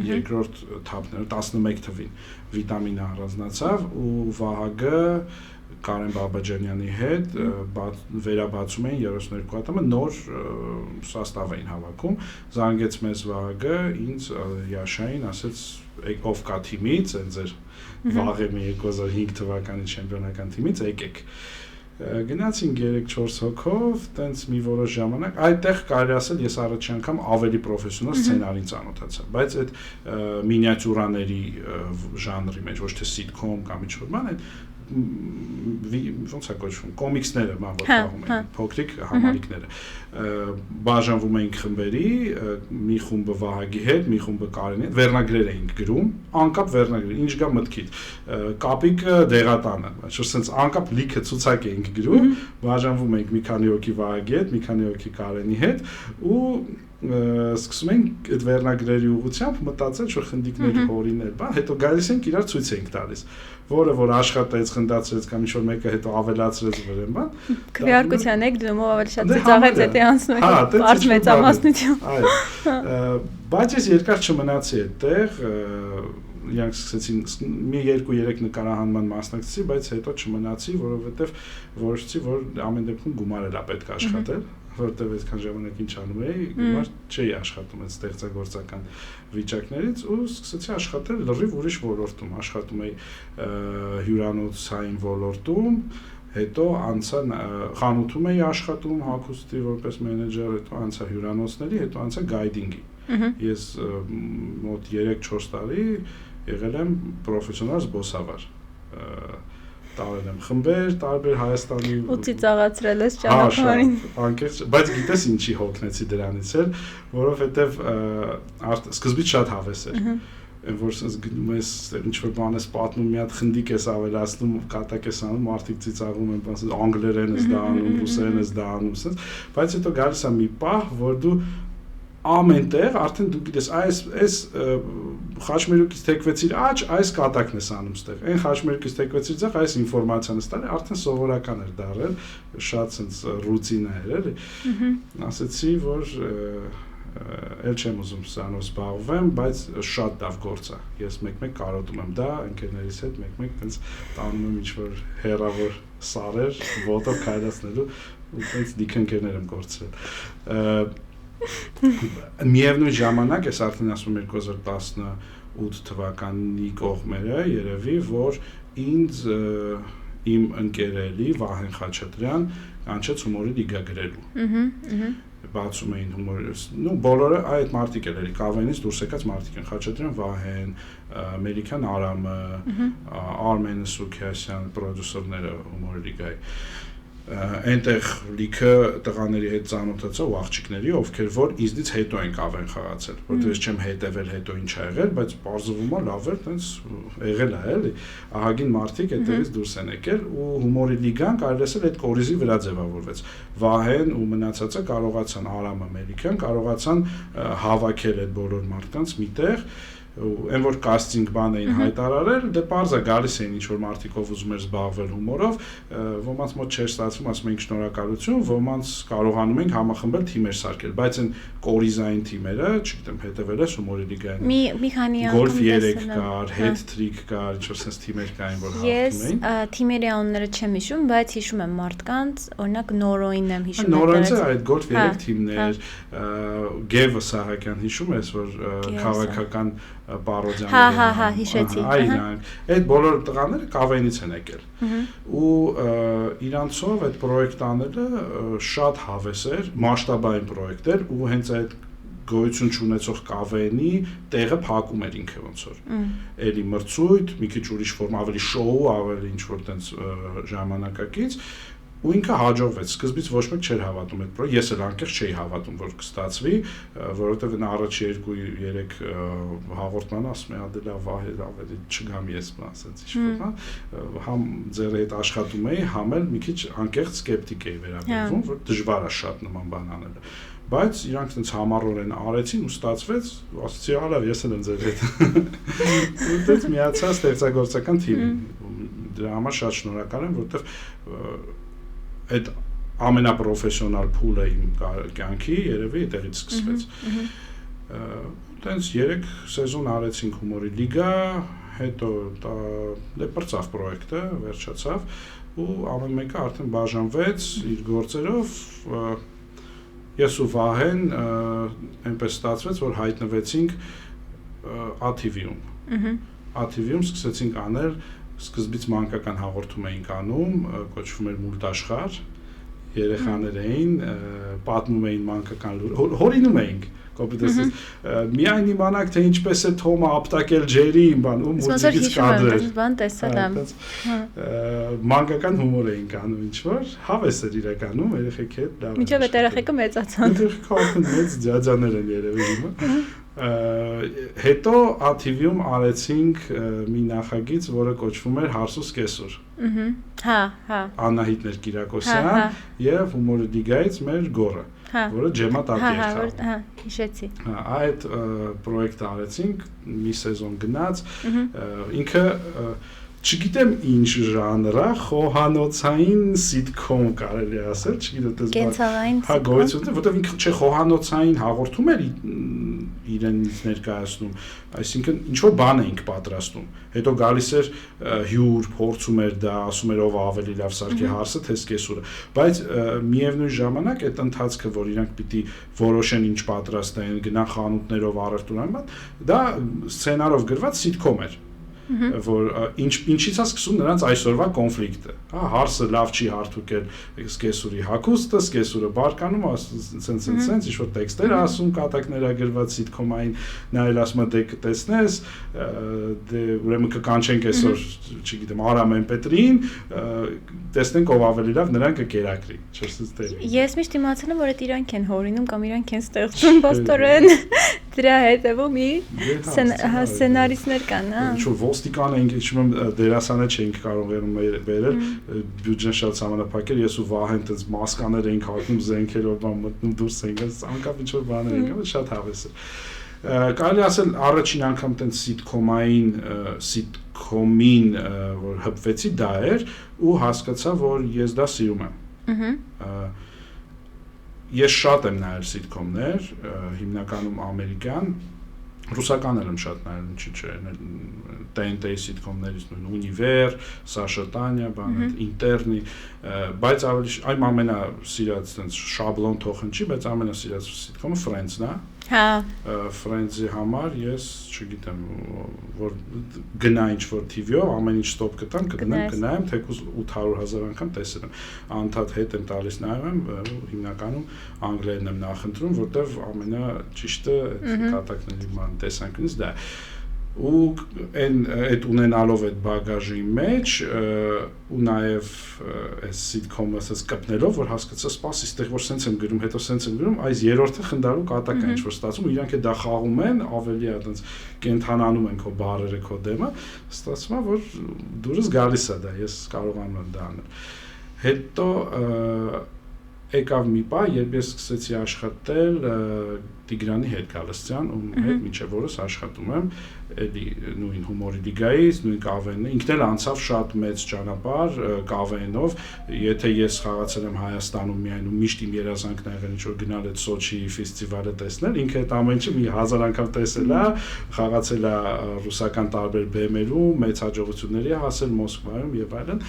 [SPEAKER 2] Երկրորդ թափները 11 թվին վիտամինը առանձնացավ ու Վահագը Կարեն Բաբաջանյանի հետ վերաբացում էին 32 ատամը նոր սաստավ էին հավաքում զանգեց մեզ Վահագը ինձ Յաշային ասեց ով կա թիմից այն ձեր Վաղեմի 2005 թվականի չեմպիոնական թիմից եկեք գնացինք 3-4 հոգով, տենց մի որոշ ժամանակ, այդտեղ կարելի ասել ես առաջի անգամ ավելի պրոֆեսիոնալ սցենարին ծանոթացա, բայց այդ մինիատյուրաների ժանրի մեջ ոչ թե սիթքոմ կամ ինչ-որ բան, այդ ոնց է կոչվում, կոմիքսները ման որ խաղում էին, փոքրիկ համարիկները բաժանվում էինք խմբերի, մի խումբը Վահագի հետ, մի խումբը Կարենի հետ, վերնագրեր էինք գրում, անկապ վերնագրեր, ինչ գա մտքիդ, կապիկը դեղատանը, այսօր սենց անկապ լիքը ցուցակ էինք գրում, բաժանվում էինք մի քանի հոգի Վահագի հետ, մի քանի հոգի Կարենի հետ ու սկսում ենք այդ վերնագրերի ուղղությամբ մտածել որ խնդիկներ հորինել, բան, հետո գալիս ենք իրար ցույց ենք տալիս, որը որ աշխատեց, խնդացրեց կամ ինչ-որ մեկը հետո ավելացրեց վրան, բան։
[SPEAKER 1] Քվեարկության եք դնում ավելի շատ ծաղեց էտի անցնում եք, բարդ մեծամասնություն։
[SPEAKER 2] Այո։ Բայց ես երկար չմնացի այդտեղ, իրանք սկսեցին մի 2-3 նկարահանման մասնակցեցի, բայց հետո չմնացի, որովհետև որոշեցի, որ ամեն դեպքում գումարել է պետք աշխատել, որտեղ այսքան ժամանակ ինչ անում էի, գումար չէի աշխատում այդ ստեղծագործական վիճակներից ու սկսեցի աշխատել լրիվ ուրիշ ոլորտում, աշխատում էի հյուրանոցային ոլորտում, հետո անցա խանութում էի աշխատում հագուստի որպես մենեջեր, հետո անցա հյուրանոցների, հետո անցա գայդինգի։ Ես մոտ 3-4 տարի եղել եմ պրոֆեսիոնալ զբոսավար, տարել եմ խմբեր, տարբեր Հայաստանի
[SPEAKER 1] ու ծիծաղացրել ես ճանապարհին։
[SPEAKER 2] Անկեղծ, բայց գիտես ինչի հոգնեցի դրանից էլ, որովհետև սկզբից շատ հավես էր։ Որ գնում ես ինչ-որ բան ես պատմում, մի հատ խնդիկ ես ավելացնում, կատակ ես անում, մարդիկ ծիծաղում են, ասես անգլերեն ես դա անում, ռուսերեն ես դա անում, ասես, բայց հետո գալիս է մի պահ, որ դու ամենտեղ արդեն դու գիտես այս խաչմերուկից թեքվեցիր աճ, այս կատակն ես անում ստեղ։ Այն խաչմերուկից թեքվեցիր ձախ, այս ինֆորմացիան ես տալի, արդեն սովորական էր դառել, շատ sense ռուտինա էր, էլի։ Ասեցի, որ էլ չեմ ուզում սրանով զբաղվեմ, բայց շատ լավ գործ է։ Ես մեկ-մեկ կարոտում եմ դա, ընկերներիս հետ մեկ-մեկ տենց տանում եմ ինչ-որ հերավոր սարեր, ոտով քայլացնելու ու տենց դիքընկերներ եմ գործել։ Միևնույն ժամանակ ես արդեն ասում 2018 թվականի կողմերը երևի որ ինձ իմ ընկերելի Վահեն Խաչատրյան կանչեց հումորի լիգա գրելու բացում էին հումոր բոլորը այդ մարդիկ էլի կավենից դուրս եկած մարդիկ են Խաչատրյան Վահեն Ամերիկյան Արամը Արմեն Սուքիասյան պրոդյուսերները հումորի լիգայի այնտեղ լիքը տղաների հետ ծանոթացա ու աղջիկների ովքեր որ ինձնից հետո են կավեն խաղացել որտեղ ես չեմ հետևել հետո ինչ ա եղել բայց բարձվում է լավ էր տենց եղել է էլի ահագին մարդիկ այդտեղից դուրս են եկել ու հումորի լիգան կարելի ասել այդ կորիզի վրա ձևավորվեց Վահեն ու մնացածը կարողացան Արամ Ամերիկյան կարողացան հավաքել այդ բոլոր մարդկանց միտեղ այն որ կաստինգ բան էին հայտարարել, դե պարզ է գալիս էին ինչ որ մարդիկով ուզում էր զբաղվել հումորով, ոմանց մոտ չէր ստացվում, ասում ենք շնորհակալություն, ոմանց կարողանում ենք համախմբել թիմեր սարքել, բայց այն կորիզային թիմերը, չգիտեմ, հետևել ես հումորի լիգային։
[SPEAKER 1] Մի քանի
[SPEAKER 2] Գոլֆ 3 կար, հետ տրիկ կար, ինչ որ sense թիմեր կային, որ հաղթում էին։
[SPEAKER 1] Ես թիմերի անունները չեմ հիշում, բայց հիշում եմ մարդկանց, օրինակ Նորոյին եմ հիշում։
[SPEAKER 2] Նորոյինը այդ գոլֆ 3 թիմն էր, Գևը Սահակյան հիշում ես, որ քաղաքական պարոդիաներ
[SPEAKER 1] հա, հիշեցի։
[SPEAKER 2] Այդ բոլոր տղաները կավենից են եկել։ Ու իրանցով այդ պրոյեկտ անելը շատ հավես էր, մասշտաբային պրոյեկտ էր ու հենց այդ գոյություն չունեցող կավենի տեղը փակում էր ինքը ոնց որ։ Էլի մրցույթ, մի քիչ ուրիշ ֆորմ, ավելի շոու, ավելի ինչ որ տենց ժամանակակից ու ինքը հաջողվեց։ Սկզբից ոչ մեկ չէր հավատում այդ պրոյեկտը, ես էլ անկեղծ չէի հավատում, որ կստացվի, որովհետև նա առաջի 2-3 հաղորդմանը ասում է, «Ադե լավ, ավելի չգամ ես», ասած ինչ-որ, համ ձեր հետ աշխատում էի, համ էլ մի քիչ անկեղծ սկեպտիկ էի վերաբերվում, որ դժվար է շատ նման բան անելը։ Բայց իրանք այնց համառորեն արեցին ու ստացվեց, ասացի, «Ալավ, ես էլ եմ ձեր հետ»։ Ու դից միացա ստեղծագործական թիմին։ Դրա համար շատ շնորհակալ եմ, որովհետև այդ ամենապրոֆեսիոնալ փուլը իմ կյանքի երևի այդտեղից սկսվեց։ Տենց 3 սեզոն արեցինք հումորի լիգա, հետո դե բրծավ պրոյեկտը, վերջացավ ու ամեն մեկը արդեն բաժանվեց իր գործերով։ Ես ու Վահեն այնպես ստացվեց, որ հայտնվեցինք ATV-ում։ ATV-ում սկսեցինք անել Սկզբից մանկական հաղորդում էինք անում, կոչվում էր Մուլտաշխար, երեխաներ էին, պատմում էին մանկական հորինում էինք, կոպիտեսից, միայն իմանանք, թե ինչպես է Թոմը ապտակել ջերի իմ բան, ու մուզիկից կադրեր։
[SPEAKER 1] Բան տեսել եմ։
[SPEAKER 2] Մանկական հումոր էինք անում ինչ-որ, հավես էր իրականում, երեխեք հետ լավ։
[SPEAKER 1] Մինչև այդ երեխեքը մեծացան։
[SPEAKER 2] Երեխեքը արդեն մեծ ջաջաներ են երևի հիմա։ Հետո ATV-ում արեցինք մի նախագիծ, որը կոչվում էր Հարսուս Կեսուր։
[SPEAKER 1] Հա։
[SPEAKER 2] Անահիտներ Կիրակոսյան եւ հումորի լիգայից մեր գորը, որը Ջեմա Տատիեր։
[SPEAKER 1] Հա, հիշեցի։
[SPEAKER 2] Այդ պրոյեկտը արեցինք, մի սեզոն գնաց, ինքը չգիտեմ ինչ ժանրա, խոհանոցային սիտկոմ կարելի ասել, չգիտեմ դες
[SPEAKER 1] կենցաղային
[SPEAKER 2] հա գոյություն, որտեղ ինքը չէ խոհանոցային հաղորդում էր իրենից ներկայացնում, այսինքն ինչ որ բան էինք պատրաստում։ Հետո գալիս էր հյուր, փորձում էր դա, ասում էր ով ավելի լավ սարքի հարսը, թե սկեսուրը։ Բայց միևնույն ժամանակ այդ ընթացքը, որ իրանք պիտի որոշեն ինչ պատրաստեն, գնան խանութներով առևտուր անեն, դա սցենարով գրված սիտկոմ էր։ Որ ինչից է սկսում նրանց այսօրվա կոնֆլիկտը։ Հա, հարսը լավ չի հարթուկել սկեսուրի հագուստը, սկեսուրը բարկանում, սենց ինչ-որ տեքստեր ասում, կատակներ գրված սիտկոմային, նա էլ ասում է դե կտեսնես, դե ուրեմն կկանչենք այսօր, չգիտեմ, Արամեն Պետրին, տեսնենք ով ավելի լավ նրան կկերակրի, չսենց տերի։
[SPEAKER 1] Ես միշտ իմացել եմ, որ այդ իրանք են հորինում կամ իրանք են ստեղծում, բաստորեն դրա հետևում մի սցենարիստներ կան, հա։
[SPEAKER 2] Ինչ որ ոստիկան էինք, հիշում եմ դերասանը չէինք կարող վերել, բյուջեն շատ սահմանափակ էր, ես ու Վահեն տենց մասկաներ էինք հագնում, զենքերով մտնում դուրս էինք, անկապ ինչ որ բաներ էինք, շատ հավես էր։ Կարելի ասել առաջին անգամ տենց սիտկոմին որ հպվեցի դա էր ու հասկացա, որ ես դա սիրում եմ։ Ես շատ եմ նայել սիտկոմներ, հիմնականում ամերիկյան, Ռուսականներ եմ շատ նայել, ինչի՞ չէ, TNT սիթքոմներից նույն Ունիվեր, Սաշա Տանյա, բանը, Ինտերնի, բայց ավելի այն ամենասիրած այնց շաբլոն թողնչի, բայց ամենասիրած սիթքոմը Friends-ն է։
[SPEAKER 1] Հա։
[SPEAKER 2] Friends-ի համար ես չգիտեմ, որ գնա ինչ-որ TV-ով, ամեն ինչ ստոպ կտամ, կգնամ, թեկուզ 800,000 անգամ տեսել եմ։ Անդադ հետ եմ տալիս նայում եմ, հիմնականում անգլերեն եմ նախընտրում, որտեվ ամենաճիշտը այդ կատակների ման տեսանկյունից դա է։ Ու այդ ունենալով այդ բագաժի մեջ ու նաև այս սիթքոմը ասած կպնելով, որ հասկացա, սպասի, այստեղ որ սենց եմ գրում, հետո սենց եմ գրում, այս երրորդը խնդալու կատակ է ինչ-որ ստացվում, իրանք է դա խաղում են, ավելի այդպես կենթանանում են քո բառերը, քո դեմը, ստացվում է, որ դուրս գալիս է դա, ես կարողանում եմ դա անել։ Հետո եկավ մի պահ, երբ ես սկսեցի աշխատել Տիգրանի հետ Գալստյան, ում հետ մինչև օրս աշխատում եմ, էլի նույն հումորի լիգայից, նույն կավենը, ինքն էլ անցավ շատ մեծ ճանապարհ կավենով, եթե ես խաղացել եմ Հայաստանում միայն ու միշտ իմ երազանքն ա եղել ինչ-որ գնալ այդ Սոչի ֆեստիվալը տեսնել, ինքը այդ ամեն ինչը մի 1000 անգամ տեսել է, խաղացել է ռուսական տարբեր բեմերում, մեծ հաջողությունների ա հասել Մոսկվայում եւ այլն,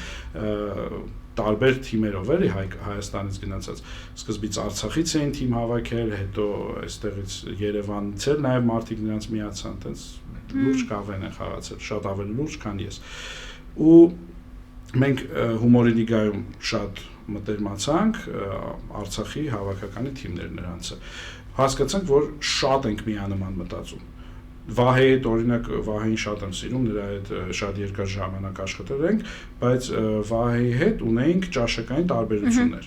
[SPEAKER 2] տարբեր թիմերով էլի Հայաստանից գնացած սկզբից Արցախից էին թիմ հավաքել, հետո այստեղից Երևանից էլ նաև մարդիկ նրանց միացան, այտենց լուրջ կավեն են խաղացել, շատ ավելի լուրջ, քան ես։ Ու մենք հումորի լիգայում շատ մտերմացանք Արցախի հավաքականի թիմներ նրանցը։ Հասկացանք, որ շատ ենք միանման մտածում։ Վահեի հետ օրինակ Վահեին շատ եմ սիրում, նրա հետ շատ երկար ժամանակ աշխատել ենք, բայց Վահեի հետ ունեինք ճաշակային տարբերություններ։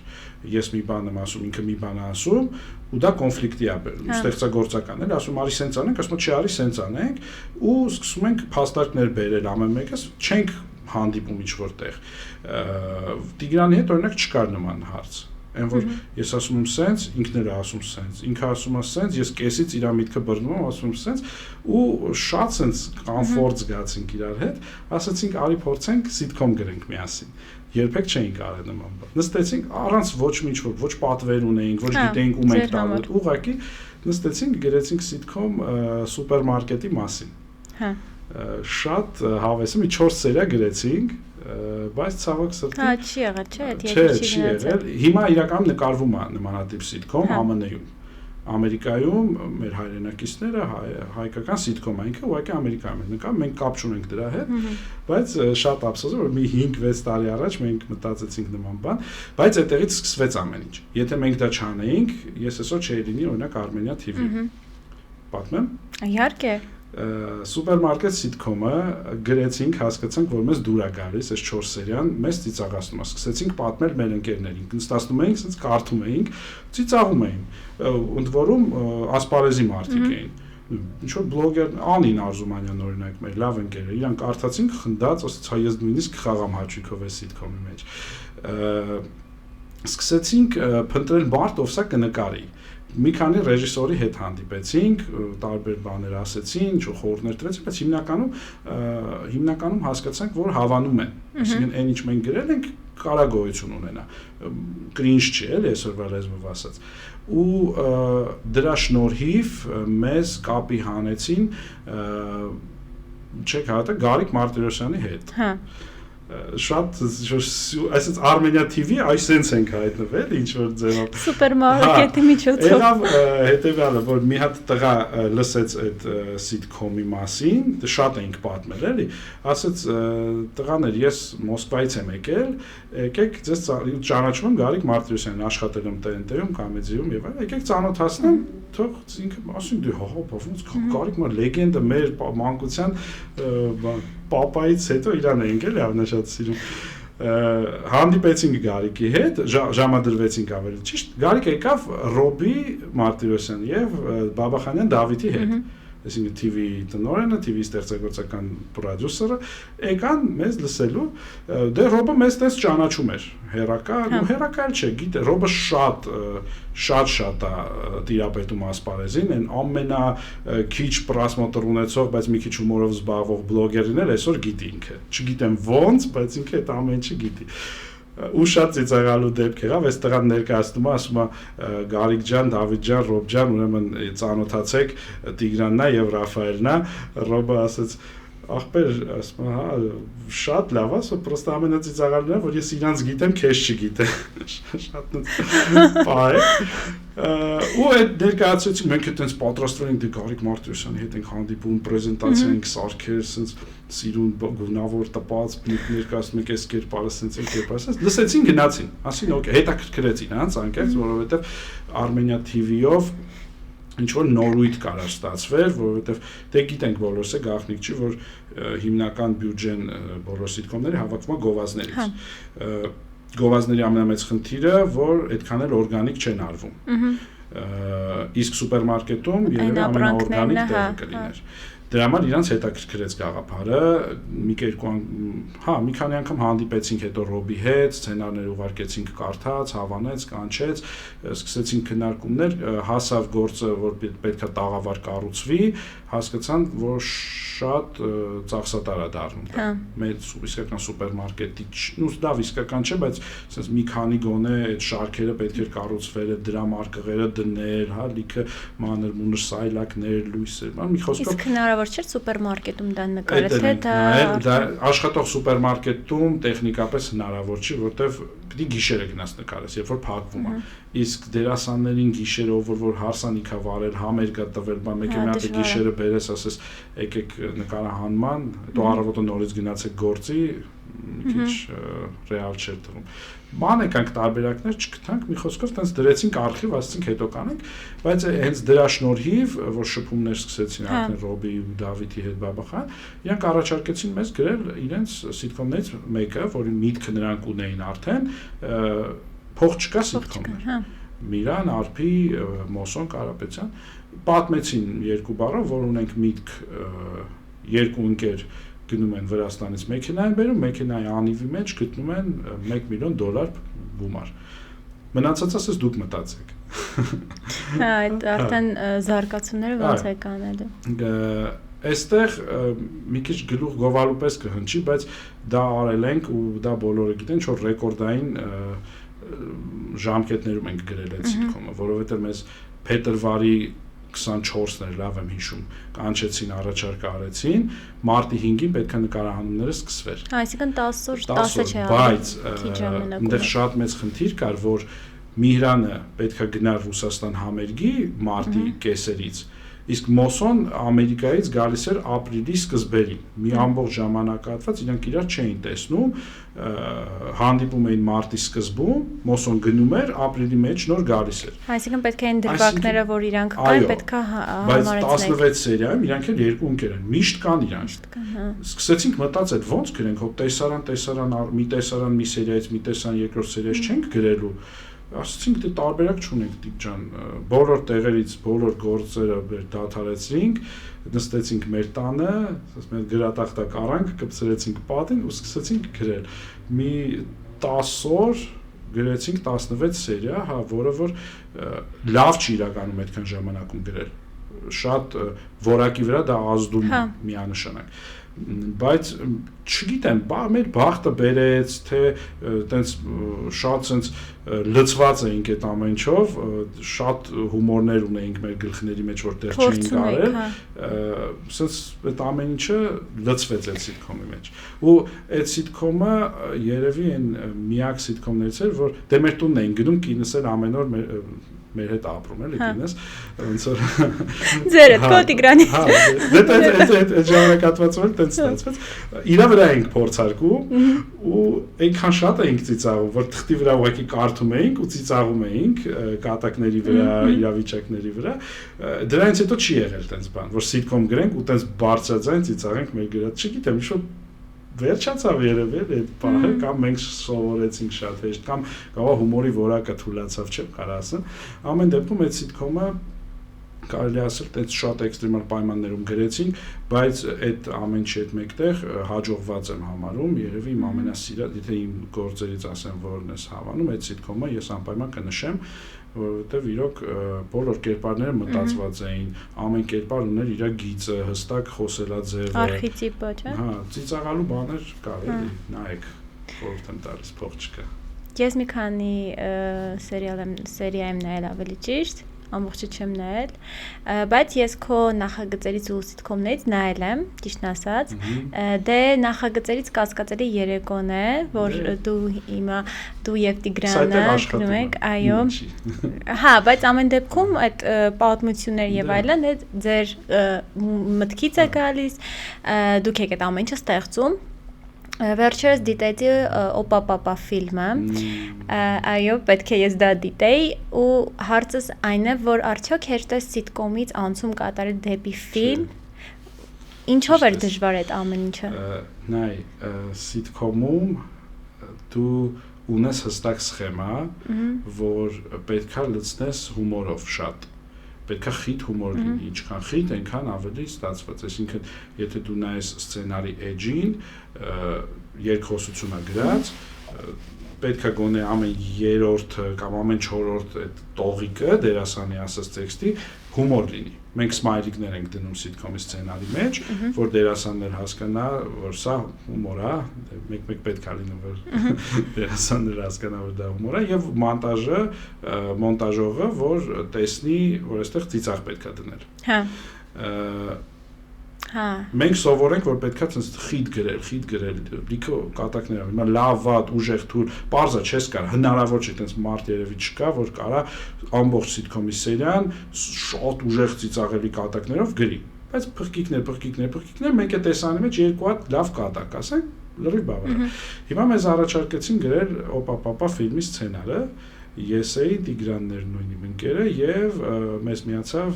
[SPEAKER 2] Ես մի բան եմ ասում, ինքը մի բան է ասում, ու դա կոնֆլիկտի է բերում, ստեղծագործական էլ, ասում արի սենց անենք, ասում չի արի սենց անենք, ու սկսում ենք փաստարկներ բերել ամեն մեկս, չենք հանդիպում ինչ-որ տեղ։ Տիգրանի հետ օրինակ չկար նման հարց։ Այն որ ես ասում եմ սենց, ինքն էլ ասում սենց, ինքը ասում է սենց, ես կեսից իր միտքը բռնում եմ, ասում եմ սենց, ու շատ սենց կոմֆորտ զգացինք իրար հետ, ասացինք արի փորձենք սիթքոմ գրենք միասին։ Երբեք չէինք արել նման բան։ Նստեցինք առանց ոչ մի ինչ-որ, ոչ պատվեր ունեինք, ոչ գիտեինք ում ենք տալու, ուղղակի նստեցինք, գրեցինք սիթքոմ սուպերմարկետի մասին։ Հա։ Շատ հավես է, մի 4 սերիա գրեցինք, բայց ցավոք սրտի
[SPEAKER 1] հա չի եղել, չէ, եթե
[SPEAKER 2] չի եղել։ Հիմա իրական նկարվում է նմանատիպ սիթքոմ ԱՄՆ-ում։ Ամերիկայում մեր հայրենակիցները հայկական սիթքոմ է, ինքը ուղղակի Ամերիկայում է նկարում, մենք կապ չունենք դրա հետ, բայց շատ ափսոս է, որ մի 5-6 տարի առաջ մենք մտածեցինք նման բան, բայց այդտեղից սկսվեց ամեն ինչ։ Եթե մենք դա չանեինք, ես այսօր չէի լինի օրինակ Armenia TV-ում։ Պատմեմ։
[SPEAKER 1] Իհարկե։
[SPEAKER 2] Սուպերմարկետ սիթքոմը գրեցինք, հասկացանք, որ մեզ դուր է գալիս այս 4 սերիան, մեզ ծիծաղացնում է։ Սկսեցինք պատմել մեր ընկերներին, նստացնում էինք, ասենց կարդում էինք, ծիծաղում էին։ Ընդ որում ասպարեզի մարդիկ էին։ Ինչ-որ բլոգեր Անին Արզումանյան օրինակ մեր լավ ընկեր է, իրանք կարդացինք, խնդաց, ասաց հա ես նույնիսկ խաղամ հաճույքով այս սիթքոմի մեջ։ Սկսեցինք փնտրել մարդ, ով սա կնկարի։ Մի քանի ռեժիսորի հետ հանդիպեցինք, տարբեր բաներ ասեցին, ինչ խորհուրդներ տվեցին, բայց հիմնականում հասկացանք, որ հավանում են։ Այսինքն այն ինչ մենք գրել ենք, կարա գոյություն ունենա։ Կրինջ չի, էլի այսօրվա լեզվով ասած։ Ու դրա շնորհիվ մեզ կապի հանեցին չեք հատը Գարիկ Մարտիրոսյանի հետ։ Հա շատ այսպես Armenia TV այսպես ենք հայտնվել ինչ որ ձևով
[SPEAKER 1] սուպերմարկետի միջոցով
[SPEAKER 2] եղավ հետեւյալը որ մի հատ տղա լսեց այդ սիթքոմի մասին շատ էինք պատմել էլի ասաց տղաներ ես Մոսկվայից եմ եկել եկեք ձեզ ճանաչում եմ Գարիկ Մարտիրոսյանին աշխատել եմ TNT-ում կամեդիում եւ այլն եկեք ծանոթացնեմ թող ինքը ասին դե հա ոնց Գարիկ մա լեգենդը մեր մանկության պապայից հետո իրան էինք էլի ամենաշատ սիրում հանդիպեցինք Գարիկի հետ ժամադրվեցինք ավելի ճիշտ Գարիկ եկավ Ռոբի Մարտիրոսյան եւ Բաբախանյան Դավիթի հետ այսինքն TV տնօրենը, TV ստեղծագործական պրոդյուսերը եկան մեզ լսելու, դե Ռոբը մեզ տես ճանաչում էր, հերակա, ու հերակա չէ, գիտե, Ռոբը շատ է տիրապետում ասպարեզին, այն ամենա քիչ պրասմոտր ունեցող, բայց մի քիչ հումորով զբաղվող բլոգերին էլ այսօր գիտի ինքը, չգիտեմ ոնց, բայց ինքը այդ ամեն ինչը գիտի։ ու շատ ծիծաղալու դեպք եղավ, այս տղան ներկայացնում է, ասում է Գարիկ ջան, Դավիթ ջան, Ռոբ ջան, ուրեմն ծանոթացեք Տիգրանն է եւ Ռաֆայելն է, Ռոբը ասաց ախպեր, ասում հա, շատ լավ, ասա, պրոստը ամենածիծաղալն է, որ ես իրանց գիտեմ, քեզ չգիտեմ։ Շատ պայ։ Ու այդ ներկայացուցիչ մենք այդպես պատրաստվել ենք Գարիկ Մարտիրոսյանի հետ ենք հանդիպում, պրեզենտացիա ենք սարքել, ասենց սիրուն գունավոր տպած, ներկայացնում ենք այս կերպարը, ասենց այն կերպարը, լսեցին գնացին, ասին օքեյ, հետաքրքրեցին, հենց անկեղծ, որովհետև Armenia TV-ով ինչ որ նորույթ կարա ստացվեր, որովհետև դե գիտենք բոլորս է գաղտնիք չի, որ հիմնական բյուջեն բոլոր սիտկոմների հավաքվում է գովազդներից։ Գովազդների ամենամեծ խնդիրը, որ այդքան էլ օրգանիկ չեն արվում։ Իսկ սուպերմարկետում երևի ամենաօրգանիկ տեղը կլիներ։ Դրա համար իրանց հետաքրքրեց գաղափարը, մի քանի անգամ հանդիպեցինք հետո Ռոբի հետ, սցենարներ ուղարկեցինք կարդաց, հավանեց, կանչեց, սկսեցինք քննարկումներ, հասավ գործը, որ պետքա տաղավար կառուցվի, հասկացան, որ շատ ծախսատար է դառնում դա։ Մեծ իսկական սուպերմարկետի, լավ իսկական չէ, բայց ասես մի քանի գոնե այդ շարքերը պետք էր կառուցվել, դրա մարկղերը դնել, հա, լիքը մանր-մունր սայլակներ, լույսեր, մի խոսքով
[SPEAKER 1] իսկ հնարավոր չէ սուպերմարկետում դա նկարել, թե
[SPEAKER 2] դա աշխատող սուպերմարկետում տեխնիկապես հնարավոր չի, որտեվ պիտի գիշերը գնաս նկարես, երբ որ փակվում է։ Իսկ դերասաններին գիշերով որ հարսանիքա վարել, համերգա տվել, բան մեկը մի հատ գիշերը բերես, ասես եկեք նկարահանման, հետո առավոտը նորից գնացեք գործի, մի քիչ ռեալ չէր թվում։ Ման եկանք տարբերակներ չգտանք, մի խոսքով տենց դրեցինք արխիվ, ասացինք հետո կանենք, բայց հենց դրա շնորհիվ, որ շփումներ սկսեցին արդեն Ռոբի ու Դավիթի հետ բաբախան, իրանք առաջարկեցին մեզ գրել իրենց սիտկոմներից մեկը, որի միտքը նրանք ունեին արդեն, փող չկա սիտկոմներ։ Միրան, Արփի, Մոսոն Կարապետյան պատմեցին երկու բառով, որ ունենք միտք երկու ընկեր գնում են Վրաստանից մեքենա են բերում, մեքենայի անիվի մեջ գտնում են $1 միլիոն գումար։ Մնացածը ասես դուք մտածեք։
[SPEAKER 1] Հա, այդ արդեն զարգացումները ոնց է կանելու։
[SPEAKER 2] Այստեղ մի քիչ գլուխ գովալու պես կհնչի, բայց դա արել ենք ու դա բոլորը գիտեն, որ ռեկորդային ժամկետներում ենք գրել այդ սիտկոմը, որովհետև մեզ փետրվարի 24-ներ լավ եմ հիշում, կանչեցին, առաջարկ արեցին, մարտի 5-ին պետք է նկարահանումները սկսվեր։
[SPEAKER 1] Այսինքն 10 օր, 10-ը չէ,
[SPEAKER 2] բայց այնտեղ շատ մեծ խնդիր կար, որ Միհրանը պետք է գնար Ռուսաստան համերգի մարտի կեսերից, իսկ Մոսոն Ամերիկայից գալիս էր ապրիլի սկզբերին, մի ամբողջ ժամանակահատված իրանք իրար չէին տեսնում, հանդիպում էին մարտի սկզբում, Մոսոն գնում էր, ապրիլի մեջ նոր գալիս էր։
[SPEAKER 1] Այսինքն պետք է այն դրվագները, որ իրանք կան, պետք է
[SPEAKER 2] համարեցնել։ Բայց 16 սերիայում իրանք էլ երկու ընկեր են, միշտ կան իրանք։ Սկսեցինք մտածել, ոնց գրենք, հո տեսարան, մի տեսարան մի սերիայից, մի տեսարան երկրորդ սերիայից չենք գրելու։ Ասացինք դե տարբերակ չունենք Տիգ ջան, բոլոր տեղերից բոլոր գործերը դադարեցինք, նստեցինք մեր տանը, ասես մենք գրատախտակ առանք, կպցրեցինք պատին ու սկսեցինք գրել։ Մի 10 օր գրեցինք 16 սերիա, հա, որը որ լավ չի իրականում այդքան ժամանակում գրել։ Շատ որակի վրա դա ազդում է միանշանակ։ Բայց չգիտեմ, մեր բախտը բերեց, թե տենց շատ sense լծված էինք այդ ամենչով, շատ հումորներ ունեինք մեր գլխների մեջ, որ դեռ չէինք արել, sense այդ ամեն ինչը լծվեց այդ սիտկոմի մեջ։ Ու այդ սիտկոմը երևի այն միակ սիտկոմներից էր, որ դե մեր տունն էին գնում, կինս էր ամեն օր մեր հետ ապրում էլի կինս, ոնց որ
[SPEAKER 1] ձերը քո Տիգրանի։
[SPEAKER 2] Հա, այդ ժամանակահատվածում էլ տենց ստացվեց։ Իրա վրա էինք փորձարկում ու այնքան շատ էինք ծիծաղում, որ թղթի վրա ուղղակի կարդում էինք ու ծիծաղում էինք կատակների վրա, իրավիճակների վրա։ Դրանից հետո չի եղել տենց բան, որ սիտկոմ գրենք ու տենց բարձրաձայն ծիծաղենք մեր գրած, չգիտեմ, ինչ-որ վերջացավ երևի այդ բանը, կամ մենք սովորեցինք շատ հեշտ, կամ կարող հումորի որակը թուլացավ, չեմ կարող ասեմ։ Ամեն դեպքում այդ սիտկոմը կարելի ասել տենց շատ էքստրեմալ պայմաններում գրեցինք, բայց այդ ամեն ինչ հետ մեկտեղ հաջողված եմ համարում, երևի իմ ամենասիրած, եթե իմ գործերից ասեմ, որն ես հավանում, այդ սիտկոմը ես անպայման կնշեմ, որովհետև իրոք բոլոր կերպարները մտածված էին, ամեն կերպար ուներ իր գիծը, հստակ խոսելաձևը,
[SPEAKER 1] արխետիպը, չէ՞։
[SPEAKER 2] Հա, ծիծաղալու բաներ կար էլի, նայեք, խորհուրդ եմ տալիս, փող չկա։
[SPEAKER 1] Ես մի քանի սերիա եմ նայել ավելի ճիշտ, ամբողջը չեմ նայել, բայց ես քո նախագծերից ու սիթքոմներից նայել եմ, ճիշտն ասած, դե նախագծերից կասկածելի երեկոն է, որ դու եւ Տիգրանը գնում եք, այո, հա, բայց ամեն դեպքում այդ պատմություններ եւ այլն ձեր մտքից է գալիս, դուք եք այդ ամեն ինչը ստեղծում Վերջերս դիտեցի օպա-պապա ֆիլմը, այո, պետք է ես դա դիտեի ու հարցս այն է, որ արդյոք հեշտ է սիթկոմից անցում կատարել դեպի ֆիլմ, ինչով էր դժվար այդ ամեն ինչը։
[SPEAKER 2] Նայ, սիթկոմում դու ունես հստակ սխեմա, որ պետքա լցնես հումորով շատ։ Պետք է խիտ հումոր լինի, ինչքան խիտ, այնքան ավելի ստացված, այսինքն եթե դու նայես սցենարի էջին, երկխոսությունը գրած, պետք է գոնե ամեն երրորդը կամ ամեն չորրորդ այդ տողիկը դերասանի ասած տեքստի հումոր լինի։ Մենք սմայլիկներ ենք դնում սիթկոմի սցենարի մեջ, որ դերասաններ հասկանա, որ սա հումոր է, մեկ-մեկ պետք է լինի, որ դերասանները հասկանա, որ դա հումոր է, եւ մոնտաժողը, որ տեսնի, որ այստեղ ծիծաղ պետք է դնել։
[SPEAKER 1] Հա։
[SPEAKER 2] Մենք սովորենք, որ պետքա խիտ գրել, լիքը կատակներ, հիմա լավ, վատ, ուժեղ, թույլ, պարզա չես կարող, հնարավոր չէ, այտենց մարդ երևի չկա, որ կարա ամբողջ սիթկոմի սերիան շատ ուժեղ ծիծաղելի կատակներով գրի, բայց փղկիկներ, մենք այդ տեսանի մեջ երկու հատ լավ կատակ, ասենք, լրիվ բավարար։ Հիմա մեզ առաջարկեցին գրել օպա-պապա ֆիլմի սցենարը, ես էի Տիգրաններ նույնի ընկերը եւ մեզ միացավ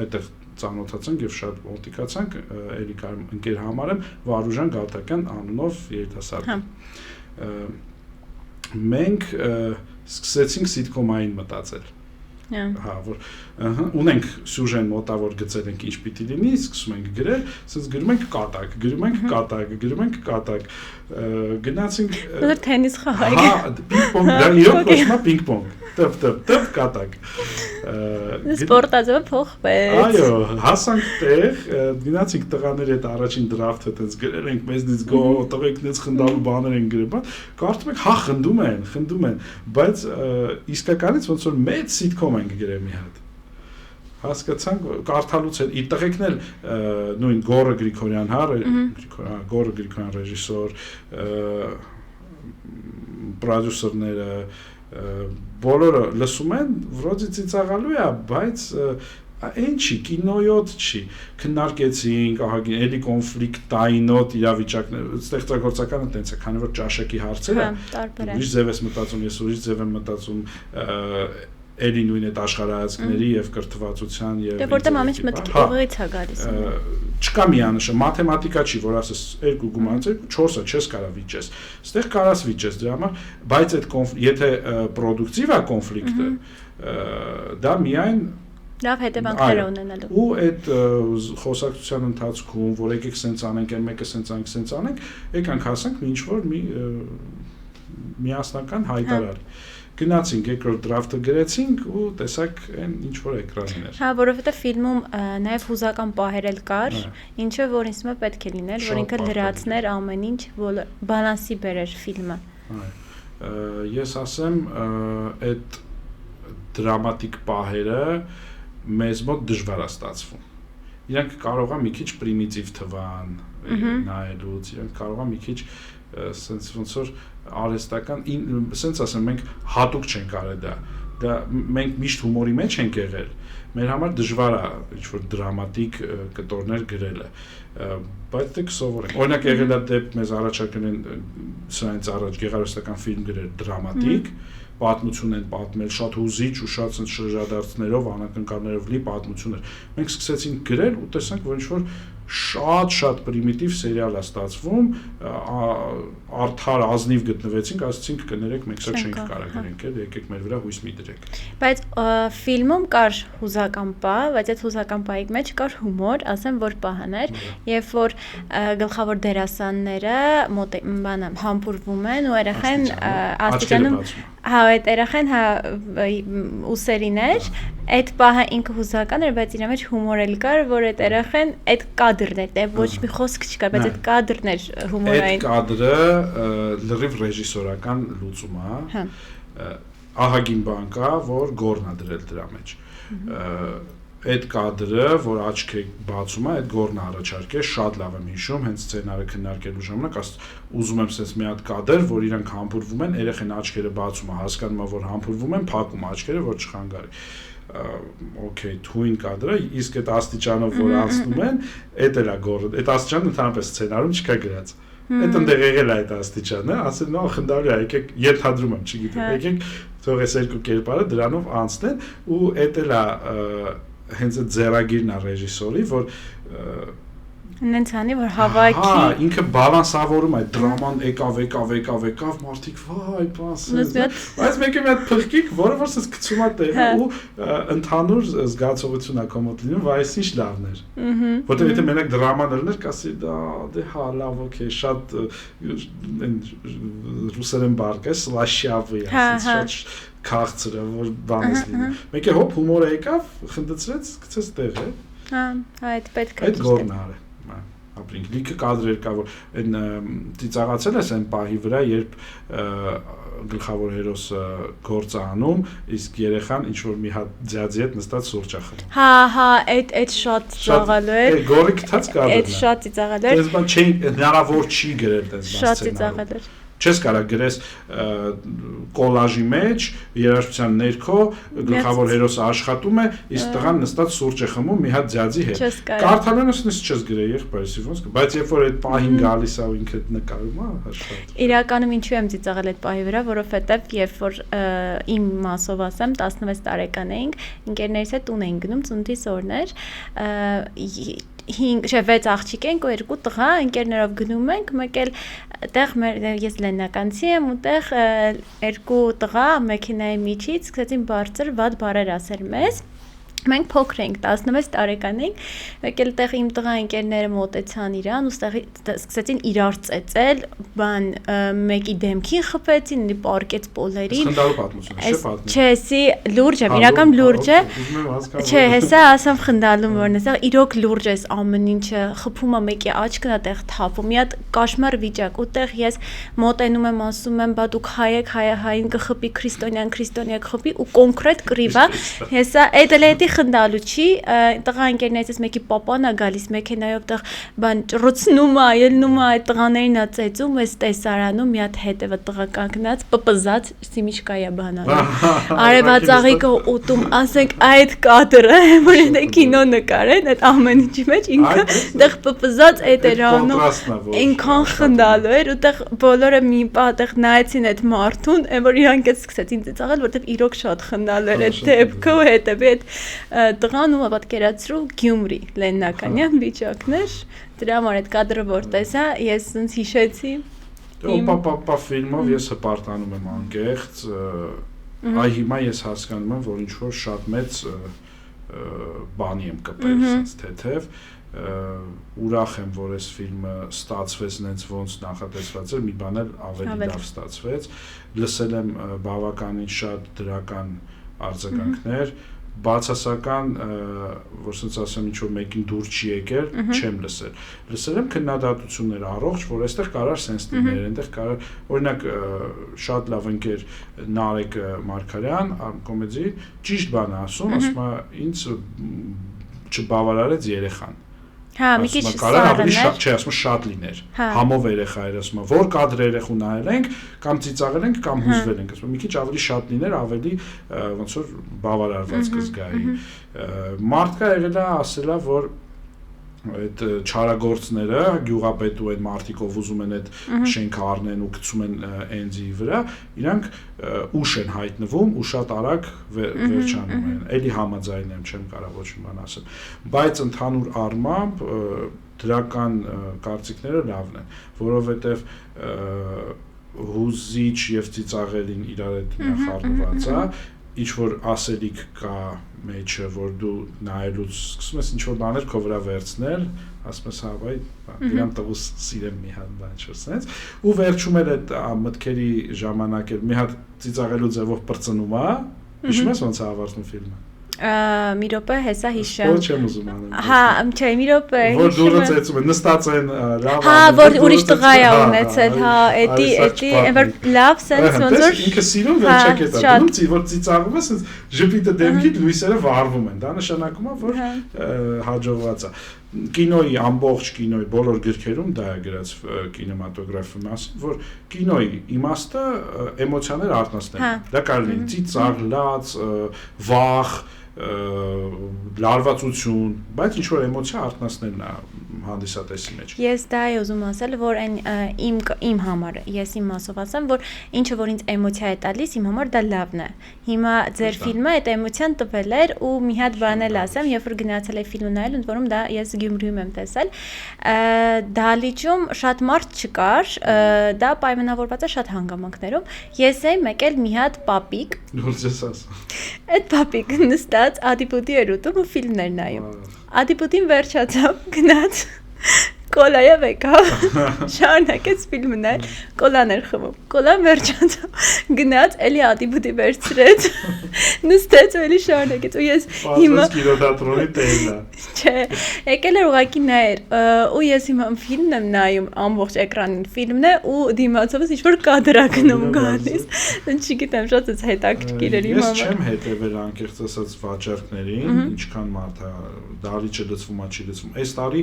[SPEAKER 2] այդտեղ ծանոթացանք եւ շատ մոտիկացանք էլի ընկեր համարեմ Վարուժան Գալտակյան անունով երիտասարդ։ Մենք սկսեցինք սիթկոմային մտածել։ Հա, որ ունենք սյուժեն մոտավոր գծել ենք ինչ պիտի լինի, սկսում ենք գրել, ասես գրում ենք կատակ, գնացինք
[SPEAKER 1] թենիս խաղայք։
[SPEAKER 2] Հա, պինգ-պոնգ, դա իրոք կոչվում է պինգ-պոնգ, տպ կատակ։
[SPEAKER 1] Սպորտաձև փոխվեց։
[SPEAKER 2] Այո, հասանք տեղ, գնացինք տղաների հետ առաջին դրաֆթը տենց գրել ենք, մեզնից գո տղեկ նենց խնդալու բաներ են գրել, կարծում եք, հա, խնդում են, բայց իսկականից ոնց որ մեծ սիթկոմ ենք գրել մի հատ։ Հասկացանք, կարդալուց հետ իր տղեկն էլ նույն Գորը Գրիգորյան, Գորը Գրիգորյան ռեժիսոր, պրոդյուսերները բոլորը լսում են, վրոձի ծիծաղալու է, բայց Ինչի, կինոյոտ չի, քննարկեցինք, ահագին, էլի կոնֆլիկտայինոտ իրավիճակներ, ստեղծագործականը տենց է, քանի որ ճաշակի հարցերը, ուրիշ ձև ես մտածում, ես ուրիշ ձև եմ մտածում, էլի նույն այդ աշխարհայացքների եւ կրթվածության եւ
[SPEAKER 1] որտեղ ամեն ինչ մտքի ուղղից է գալիս։
[SPEAKER 2] Չկա միանշը, մաթեմատիկա չի, որ ասես 2 գումարած 4-ը չես կարող վիճես։ Այստեղ կարաս վիճես դրա համար, բայց այդ եթե պրոդուկտիվ է կոնֆլիկտը, դա միայն
[SPEAKER 1] լավ հետևանքներ ունենալու։
[SPEAKER 2] Ու այդ խոսակցության ընթացքում, որ եկեք սենց անենք, այն մեկը սենց անենք, եկանք հասանք ինչ որ մի միասնական հայտարար։ Գնացինք երկրորդ դրաֆտը գրեցինք ու տեսակ այն ինչ որ էկրանին էր։
[SPEAKER 1] Հա, որովհետև ֆիլմում նաև հուզական պահեր էլ կար, ինչը որ ինձ մոտ պետք է լիներ, որ ինքը լրացներ ամեն ինչ, բալանսի բերեր ֆիլմը։
[SPEAKER 2] Ես ասեմ, այդ դրամատիկ պահերը մեզ մոտ դժվար է ստացվում։ Իրանք կարող է մի քիչ պրիմիտիվ թվան նայելուց, իրանք կարող է մի քիչ sense ոնց որ արհեստական sense ասեմ մենք հատուկ չենք արել դա մենք միշտ հումորի մեջ ենք եղել մեր համար դժվար է ինչ որ դրամատիկ կտորներ գրելը բայց դե կսովորենք օրինակ եղել է դեպ մեզ առաջարկել են սրանից առաջ գեղարվեստական ֆիլմ գրել դրամատիկ պատմություն են պատմել շատ հուզիչ ու շատ շրջադարձներով անակնկալներով լի պատմություններ մենք սկսեցինք գրել ու տեսանք որ ինչ որ շատ պրիմիտիվ սերիալ է ստացվում, արդար ազնիվ գտնվեցինք, ասացինք կներեք, մենք սա չենք կարող գրենք, եկեք մեր վրա հույս մի դրեք։
[SPEAKER 1] Բայց ֆիլմում կար հուզական պահ, բայց այդ հուզական պահի մեջ կար հումոր, ասեմ, որ պահն էր, երբ որ գլխավոր դերասանները համբուրվում են ու երեխան աստիճանում Հա, այդ երախեն հա ուսերին էր, այդ պահը ինքը հուզական էր, բայց իր մեջ հումոր էլ կար, որ այդ երախեն այդ կադրն էր, դե ոչ մի խոսք չկար, բայց այդ կադրն էր հումորային։
[SPEAKER 2] Այդ կադրը լրիվ ռեժիսորական լուծում է։ Ահագին բան կա, որ Գորն է դրել դրա մեջ։ Այդ կադրը, որ աչք է բացում է, այդ Գորնը առաջարկել, շատ լավ եմ հիշում, հենց սցենարը քննարկելու ժամանակ, ուզում եմ ասես մի հատ կադր, որ իրանք համբուրվում են, երեխեն աչքերը բացում է, հասկանում է, որ համբուրվում են, փակում աչքերը, որ չխանգարի։ Okay, թույն կադրը, իսկ այդ աստիճանով, որ անցնում են, այդ էլա Գորը, այդ աստիճանը ընդհանրապես սցենարում չկա գրած։ Այդ ընդեղ եղել է այդ աստիճանը, ասել նո խնդալու է, եկեք ենթադրում եմ, չգիտեմ, եկեք թող այս երկու կերպարը դրանով անցնեն ու այդ էլա հենց այդ ձեռագիրն է ռեժիսորի, որ
[SPEAKER 1] նենց անի, որ հավաքի։
[SPEAKER 2] Հա, ինքը բալանսավորում է, դրաման եկավ, մարդիկ վայ, բասես։ Բայց մեկը մի հատ փղկիկ, որը որ սս գցում է տեղը ու ընդհանուր զգացողություն է կոմոդ լինում, վայ, այս ինչ լավն էր։ Որտեղ եթե մենակ դրաման լիներ, կասի դա դե հա, լավ, օքեյ, շատ ռուսերեն բառ կա, սլաշյավի, շատ քաղցր է, որ բան է լինում։ Մեկը հոп հումորը եկավ, խնդրեց, գցեց տեղը։
[SPEAKER 1] Հա, այդ պետք է։
[SPEAKER 2] Այդ Գորն արը։ Ապրինք լիքը կադրեր կա, որ այն ծիծաղացել ես այն պահի վրա, երբ գլխավոր հերոսը գործ է անում, իսկ երեխան ինչ-որ մի հատ ձյաձի հետ նստած սուրճ է խմում։
[SPEAKER 1] Հա, այդ շատ ծիծաղալու էր։
[SPEAKER 2] Այդ Գորի գտած կադրն է։
[SPEAKER 1] Այդ շատ ծիծաղալու էր։
[SPEAKER 2] Դες բան չի հնարավոր չի գրել դες բան։
[SPEAKER 1] Շատ ծիծաղալու էր։
[SPEAKER 2] Չես կարող գրես կոլաժի մեջ երաժշտության ներքո գլխավոր հերոսը աշխատում է, իսկ տղան նստած սուրճ է խմում մի հատ ձյաձի հետ։ Կարդալն ասես չես գրել եղբայրսի ոնց, բայց երբ որ այդ պահին գալիս է ու ինքը նկարում է, հաշված։
[SPEAKER 1] Իրականում ինչու եմ ծիծաղել այդ պահի վրա, որովհետև երբ որ իմ մասով ասեմ 16 տարեկան էինք, ընկերներիս հետ տուն էինք գնում, ծնունդիս օրն էր, 6 աղջիկ ենք ու 2 տղա ընկերներով գնում ենք, մեկ էլ տեղ ես լեննականցի եմ ու տեղ 2 տղա մեքենայի միջից սկսեցին բարձր վատ բառեր ասել մեզ։ Մենք փոքր ենք, 16 տարեկան ենք, մեկ էլ տեղ իմ տղա ընկերները մոտեցան իրան ու սկսեցին իրար ծեծել, բան մեկի դեմքին խփեցին, ինի պարկեց պոլերին։
[SPEAKER 2] Խնդալու պատմություն է, չէ՞ պատմում։
[SPEAKER 1] Չէ, սի լուրջ է, իրական լուրջ է։ Չէ, հեսա ասամ խնդալում որն է, սա իրոք լուրջ է, ամեն ինչը խփում է մեկի աչքն է տեղ թափում, մի հատ կաշմար վիճակ, ու տեղ ես մոտենում եմ, ասում եմ, բա դուք հայ եք, հային կխփի, քրիստոնյան կխփի ու կոնկրետ կռիվա, հեսա այդ խնդալու չի, տղա ընկերներից մեկի պապան է գալիս մեքենայով տեղ բան ճռուցնում է, ելնում է այդ տղաներին է ծեծում, այս տեսարանում մի հատ հետևը տղա կանգնած, պպզած, սիմիշկայա բանանում։ Արևածաղիկը ուտում, ասենք այդ կադրը, որ եթե կինո նկարեն, այդ ամեն ինչի մեջ ինքը տեղ պպզած այդ էր անում, այնքան խնդալու էր, ու տեղ բոլորը մի պահ տեղ նայեցին այդ մարդուն, որ իրանք էլ սկսեցին ծիծաղել, որտեվ իրոք շատ խնդալու էր այդ դեպքը ու հետևի այդ տղան ու պատկերացրու Գյումրի լեննականյան վիճակներ, դրա համար այդ կադրը որ տեսա, ես ինձ հիշեցի։
[SPEAKER 2] Պապա ֆիլմով ես հպարտանում եմ անկեղծ, այ հիմա ես հասկանում եմ, որ ինչ-որ շատ մեծ բանի եմ կպել, sense թեթև, ուրախ եմ, որ այս ֆիլմը ստացվեց նենց ոնց նախատեսված էր, մի բան էլ ավելի լավ ստացվեց, լսել եմ բավականին շատ դրական արձագանքներ, բացասական, որ ասած ասեմ ինչ-որ մեկին դուր չի եկել, չեմ լսել։ Լսել եմ քննադատություններ առողջ, որ այստեղ կարար սենս լիներ, այնտեղ կարար, օրինակ շատ լավ ընկեր Նարեկ Մարգարյան, կոմեդի, ճիշտ բան է ասում, ասում է ինձ չբավարարեց երեխան։
[SPEAKER 1] Հա, մի քիչ
[SPEAKER 2] ավելի շատ չէ, ասում շատ լիներ։ Համով երեխա էր, ասում որ կադր երեխու նայել ենք, կամ ծիծաղել ենք, կամ հուզվել ենք, ասում մի քիչ ավելի շատ լիներ, ավելի ոնց որ բավարարված կզգայի։ Մարդկա եղել է ասելա, որ այդ չարագործները, գյուղապետու այն մարդիկով ուզում են այդ շենքը առնեն ու գցում են էնձի վրա, իրանք ուշ են հայտնվում ու շատ արագ վերջանում են։ Էլի համաձայն եմ, չեմ կարող ոչ մի բան ասել, բայց ընդհանուր առմամբ դրական կարծիքները լավն են, որովհետև հուզիչ եւ ծիծաղելին իրար հետ միախառնված է, ինչ որ ասելիք կա մեջը, որ դու նայելուց սկսում ես ինչ որ բաներ քո վրա վերցնել, ասում ես հա բայ իրան տղուս սիրեմ մի հատ բան չսենց ու վերջում էլ այդ մտքերի ժամանակ էլ մի հատ ծիծաղելու ձևով պրծնում է, հիշում ես ոնց է ավարտվում ֆիլմը։
[SPEAKER 1] Մի րոպե հեսա հիշեմ։
[SPEAKER 2] Ոչ չեմ ուզում անել։
[SPEAKER 1] Հա, չէ, մի րոպե հիշում եմ։
[SPEAKER 2] Որ դուրը ծեծում են, նստած են լավ։
[SPEAKER 1] Հա, որ ուրիշ տղա է ունեցել, հա, էդի, որ լավ sense ոնց որ
[SPEAKER 2] ինքը սիրում վերջակետ է, դու որ ծիծաղում ես, ժպիտը դեմքիդ լույսերը վառվում են, դա նշանակում է, որ հաջողված է։ Կինոյի ամբողջ կինոյի բոլոր գրքերում դա է գրած կինեմատոգրաֆի մասին, որ կինոյի իմաստը էմոցիաներ արտնասնելն է։ Դա կարելի է ծիծաղ, լաց, վախ, լարվածություն, բայց ինչ որ էմոցիա արտնասնելն է հանդիսատեսի մեջ։
[SPEAKER 1] Ես դա եմ ուզում ասել, որ այն իմ համար, ես իմ մասով ասեմ, որ ինչը որ ինձ էմոցիա է տալիս, իմ համար դա լավն է։ Հիմա ձեր ֆիլմը այդ էմոցիան տվել էր ու մի հատ բան էլ ասեմ, երբ որ գնացել եմ ֆիլմ նայել, ընդ որում դա ես Գյումրիում եմ տեսել, Դահլիճում շատ մարդ չկար, դա պայմանավորված է շատ հանգամանքներում։ Ես էի մեկել մի հատ պապիկ։
[SPEAKER 2] Դուրս ես ասա։
[SPEAKER 1] Այդ պապիկ նստած ադիպուտի էր ուտում ու ֆիլմներ նայում։ Ադիպուտին վերջացավ, գնաց կոլայով եկավ, շարունակեց ֆիլմը նայել, կոլաներ խմում, կոլան վերջացավ, գնաց, էլի ադիպուտի վերցրեց, նստեց ու էլի շարունակեց, ու ես հիմա…
[SPEAKER 2] Պարզած կինոթատրոնի տերն է։
[SPEAKER 1] Չէ, եկել էր ուղղակի նայեր, ու ես հիմա ֆիլմն եմ նայում, ամբողջ էկրանին ֆիլմն է, ու դիմացովս ինչ-որ կադր ա գնում գալիս, չգիտեմ, շատ էս հետաքրքիր էր իմ համար։
[SPEAKER 2] Ես չեմ հետևել անկեղծ ասած վաճառքներին, ինչքան մարդ է Դահլիճը լցվում, չի լցվում։ Այս տարի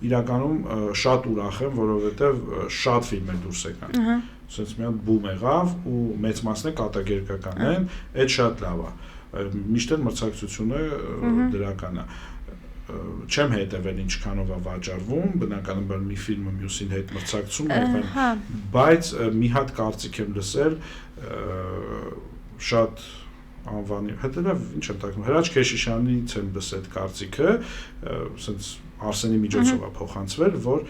[SPEAKER 2] իրականում շատ ուրախ եմ, որովհետև շատ ֆիլմեր դուրս եկան։ Սենց մի հատ բում եղավ ու մեծ մասն է կատակերգական են, այդ շատ լավ է։ Միշտ էլ մրցակցությունը դրական է։ Չեմ հետևել ինչքանով է վաճառվում, բնականաբար մի ֆիլմը մյուսին հետ մրցակցում է, բայց մի հատ կարծիք եմ լսել շատ անվանի, հետևավ ինչ եմ տակնում, Հրաչ Քեշիշյանից եմ լսել այդ կարծիքը, սենց Արսենի միջոցով է փոխանցվել, որ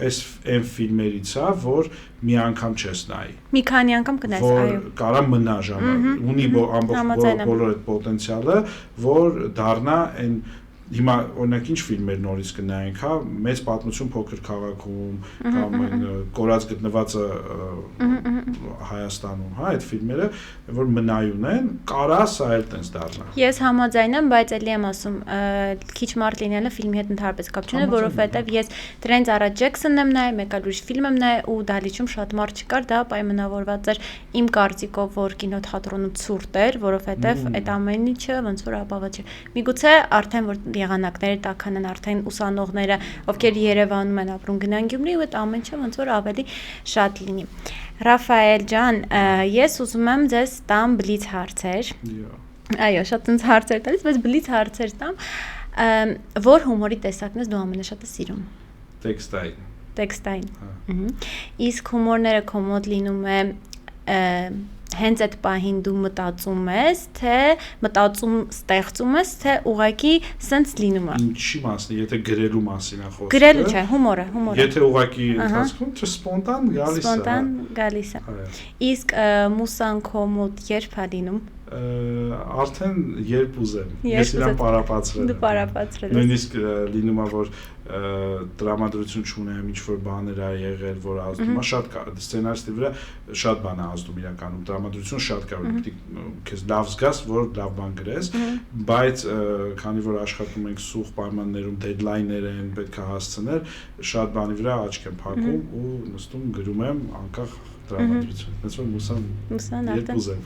[SPEAKER 2] այս այն ֆիլմերից է, որ մի անգամ չես նայի։
[SPEAKER 1] Մի քանի անգամ կնայես, այո։
[SPEAKER 2] Որ կարա մնա ժամանակ, ունի ամբողջ բոլոր այդ պոտենցիալը, որ դառնա այն հիմա օրինակ ինչ ֆիլմեր նորից կնայենք, հա, մեծ պատմություն փոքր քաղաքում, կամ այն կորած գտնվածը Հայաստանում, հա, այդ ֆիլմերը, որ մնայուն են, կարա սա էլ տենց դառնա։
[SPEAKER 1] Ես համաձայն եմ, բայց էլի եմ ասում, քիչ մարդ լինելը ֆիլմի հետ ընդհանրապես կապ չունի, որովհետև ես դրանից առաջ Ջեքսոնն եմ նայել, մեկ այլ ուրիշ ֆիլմ եմ նայել ու Դահլիճում շատ մարդ չկար, դա պայմանավորված էր իմ կարծիքով, որ կինոթատրոնը ցուրտ էր, որովհետև այդ ամեն ինչը ոնց որ ապավաճ է։ Միգուցե արդեն որ եղանակները տաքան են, արդեն ուսանողները, ովքեր Երևանում են ապրում, գնան Գյումրի ու այդ ամեն ինչը ոնց որ ավելի շատ լինի։ Ռաֆայել ջան, ես ուզում եմ ձեզ տամ բլից հարցեր։ Այո, շատ ինձ հարցեր տալիս, բայց բլից հարցեր տամ, որ հումորի տեսակն ես դու ամենաշատը սիրում։ Տեքստային։ Իսկ հումորները քո մոտ լինում է հենց այդ պահին դու մտածում ես, թե մտածում ստեղծում ես, թե ուղղակի սենց լինում է։
[SPEAKER 2] Ինչի մասն է, եթե գրելու մասին է խոսքը։
[SPEAKER 1] Գրելու չէ, հումորը։
[SPEAKER 2] Եթե ուղղակի ընթացքում, թե սպոնտան գալիս է։
[SPEAKER 1] Սպոնտան գալիս է։ Իսկ մուսան քո մոտ երբ է լինում։
[SPEAKER 2] Արդեն երբ ուզեմ, ես իրան պարապացրել եմ։
[SPEAKER 1] Դու պարապացրել ես։
[SPEAKER 2] Նույնիսկ լինում է, որ տրամադրություն չունեմ, ինչ-որ բաներ ա եղել, որ ազդում է, շատ սցենարիստի վրա շատ բան է ազդում իրականում, տրամադրություն շատ կա, որ պետք է քեզ լավ զգաս, որ լավ բան գրես, բայց քանի որ աշխատում ենք սուղ պայմաններում, դեդլայններ են, պետք է հասցնել, շատ բանի վրա աչք եմ փակում ու նստում գրում եմ անկախ տրամադրություն։ Հենց որ մուսան երբ ուզեմ,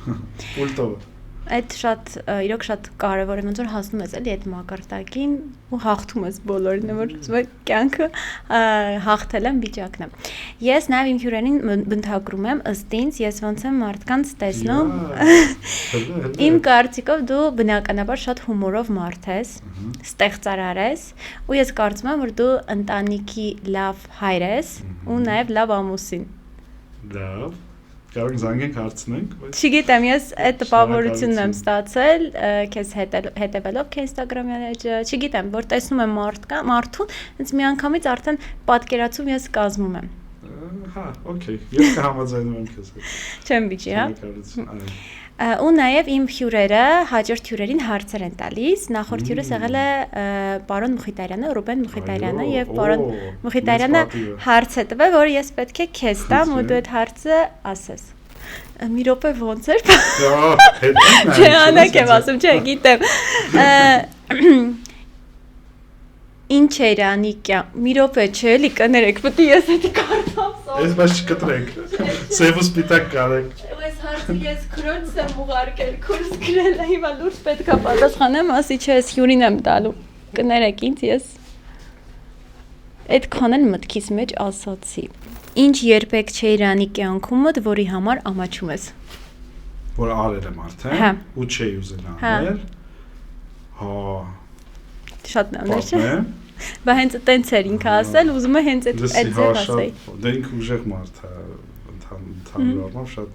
[SPEAKER 2] պուլտով։
[SPEAKER 1] Այդ շատ իրոք շատ կարևոր է, ոնց որ հասնում ես էլի այդ մակարդակին ու հաղթում ես բոլորին, որ ուզում ես կյանքը հաղթել եմ վիճակն է։ Ես նաև իմ հյուրերին բնթագրում եմ, ըստ ինձ, ես ոնց եմ մարդկանց տեսնում։ Իմ կարծիքով դու բնականաբար շատ հումորով մարդ ես, ստեղծարար ես, ու ես կարծում եմ, որ դու ընտանիքի լավ հայր ես ու նաև լավ ամուսին։
[SPEAKER 2] Լավ։ Կարող զանգենք հարցնենք, բայց
[SPEAKER 1] չգիտեմ, ես այդ տպավորությունն եմ ստացել, քեզ հետևելով քո Instagram-ի էջը, չգիտեմ, որ տեսնում եմ մարդուն, ինձ միանգամից արդեն պատկերացում ես կազմում եմ։
[SPEAKER 2] Հա, օքեյ, ես կհամաձայնում եմ քեզ հետ։
[SPEAKER 1] Չեմ վիճի, հա։ Ու նաև իմ հյուրերը հաջորդ հյուրերին հարցեր են տալիս։ Նախորդ հյուրս եղել է պարոն Մխիթարյանը, Ռուբեն Մխիթարյանը եւ պարոն Մխիթարյանը հարց է տվել, որ ես պետք է քեզ տամ ու դու այդ հարցը ասես։ Մի րոպե ոնց էր։ Չէ, անակ եմ ասում, չէ, գիտեմ։ Ինչ էր Անիկյա։ Մի րոպե չէ, էլի կներեք, պետք է ես էդի կարդամ սա։
[SPEAKER 2] Ես բայց չկտրենք։ Սև ու սպիտակ կարեք։
[SPEAKER 1] Այս հարցը ես քրոջս եմ ուղարկել, քուրս գրել, հիմա լուրջ պետքա պատասխանեմ, ասի չէ, ես հյուրին եմ տալու։ Կներեք ինձ, ես այդքան էլ մտքից մեջ ասացի։ Ինչ երբեք չէիր անի կյանքումդ, որի համար ամաչում ես։
[SPEAKER 2] Որ արել եմ արդեն ու չէի ուզել անել։ Հա։ Շատ
[SPEAKER 1] նավներ չէ։ Բա հենց տենց էր ինքը ասել, ուզում է հենց այդ ձև ասեի։
[SPEAKER 2] Դե ինքը ուժեղ մարդ է, ընդհանուր առմամբ շատ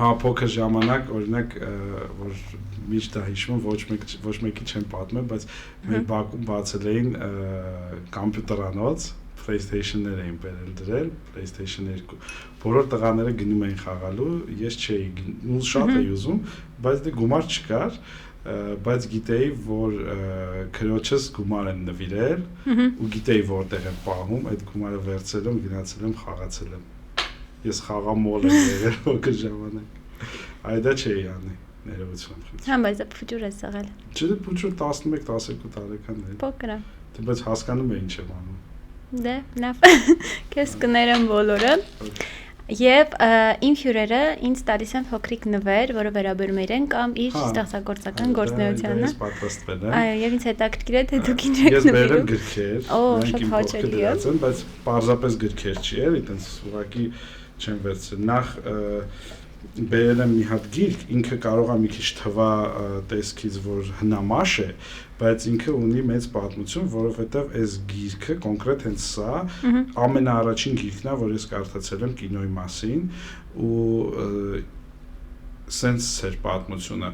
[SPEAKER 2] հա փոքր ժամանակ օրինակ որ միշտ դա հիշում ոչ մեկի չեմ պատմել, բայց մեր բակում բացել էին կոմպյուտերանոց, PlayStation-ներ էին բերել դրել, PlayStation 2։ Բոլոր տղաները գնում էին խաղալու, ես չէի, ու շատ էի ուզում, բայց դե գումար չկար, բայց գիտեի, որ քրոջս գումար են նվիրել ու գիտեի որտեղ եմ պահում, այդ գումարը վերցել եմ, գնացել եմ, խաղացել եմ։ Ես խաղամոլ եմ եղել փոքր ժամանակ։ Այդա չէի անի, ներողություն խնդրում։
[SPEAKER 1] Հա, բայց դա փուճուր ես եղել։
[SPEAKER 2] Չէ, փուճուր 11-12 տարեկան էր։
[SPEAKER 1] Փոքր է։
[SPEAKER 2] Դե բայց հասկանում եմ ինչ եմ անում։
[SPEAKER 1] Դե, լավ։ Քեզ կներեմ բոլորը։ Եվ իմ հյուրերը ինձ տալիս են փոքրիկ նվեր, որը վերաբերում իրեն կամ իր ստեղծագործական գործունեությանը։
[SPEAKER 2] Ես պատրաստվել եմ։
[SPEAKER 1] Այո, եւ ինձ հետաքրքիր է թե դուք ինչ եք նվիրում։
[SPEAKER 2] Ես բերեմ գրքեր։
[SPEAKER 1] Օ, շատ հաճելի է։
[SPEAKER 2] Բայց պարզապես գրքեր չի, էլի, այտենց ուղղակի չեմ վերցրել։ Նախ բերել եմ մի հատ գիրք, ինքը կարող է մի քիչ թվա տեսքից, որ հնամաշ է, բայց ինքը ունի մեծ պատմություն, որովհետև այս գիրքը կոնկրետ հենց սա ամենաառաջին գիրքն է, որ ես կարդացել եմ կինոյի մասին ու սենց էր պատմությունը։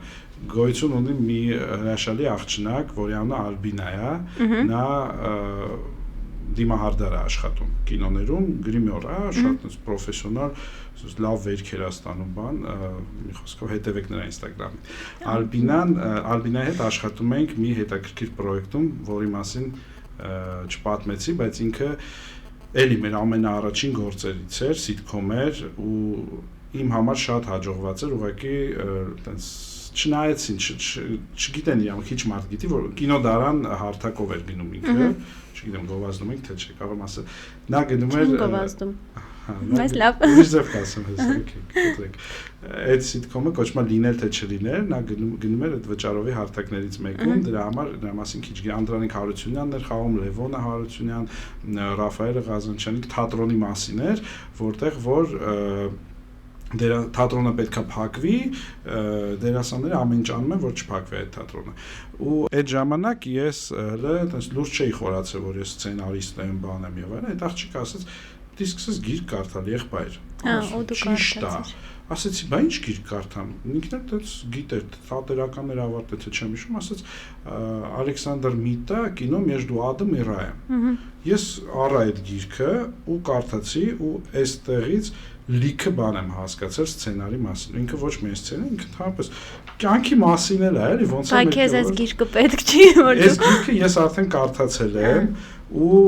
[SPEAKER 2] Գոյություն ունի մի հրաշալի աղջնակ, որի անունը Ալբինա է, նա դիմահարդար է աշխատում կինոներում, գրիմյոր է, շատ պրոֆեսիոնալ, լավ վերքեր է ստանում բան, մի խոսքով հետևեք նրա Instagram-ին։ Ալբինայի հետ աշխատում ենք մի հետաքրքիր պրոյեկտում, որի մասին չպատմեցի, բայց ինքը էլի մեր ամենաառաջին գործերից էր, սիթքոմ էր ու իմ համար շատ հաջողված էր, ուղղակի այտենց չնայեցին, չգիտեն իրան, քիչ մարդ գիտի, որ կինոդարան հարթակով էր գնում ինքը, չգիտեմ, գովազդում ենք, թե չէ, կարող եմ ասել, նա գնում էր
[SPEAKER 1] գովազդում։ Բայց լավ։
[SPEAKER 2] Իզև կասեմ հեսեք, գիտեք։ Այդ սիթքոմը կոչվում է լինել թե չլինել, նա գնում էր այդ վճարովի հարթակներից մեկում, դրա համար նրա մասին քիչ Անդրանիկ Հարությունյանն էր խաղում, Լևոնը Հարությունյան, Ռաֆայելը Ղազանչյանի թատրոնի մասին էր, որտեղ որ թատրոնը պետքա փակվի, դերասանները ամեն ինչ անում են, որ չփակվի այդ թատրոնը։ Ու այդ ժամանակ ես հələ այտենց լուրջ չէի խորացել, որ ես սցենարիստ եմ, բան եմ եւ այլն, այդ աղջիկը ասաց, դու սկսես գիրք կարդալ, եղբայր։
[SPEAKER 1] Հա, ու դու կարդացիր։
[SPEAKER 2] Ասացի, բա ինչ գիրք կարդամ։ Ինքն էլ դից գիտեր, թատերականներ ավարտել, թե չեմ հիշում, ասաց Ալեքսանդր Միտա, կինո «Между адом и раем»։ Ես առա այդ գիրքը ու կարդացի ու այստեղից լիքը բան եմ հասկացել սցենարի մասին։ Ինքը ոչ միայն սցենա, ինքը ընդհանրապես կյանքի մասին էլ է, էլի ոնց է։
[SPEAKER 1] Բայց քեզ այս գիրքը պետք չի, որ դու։
[SPEAKER 2] Այս գիրքը ես արդեն կարդացել եմ ու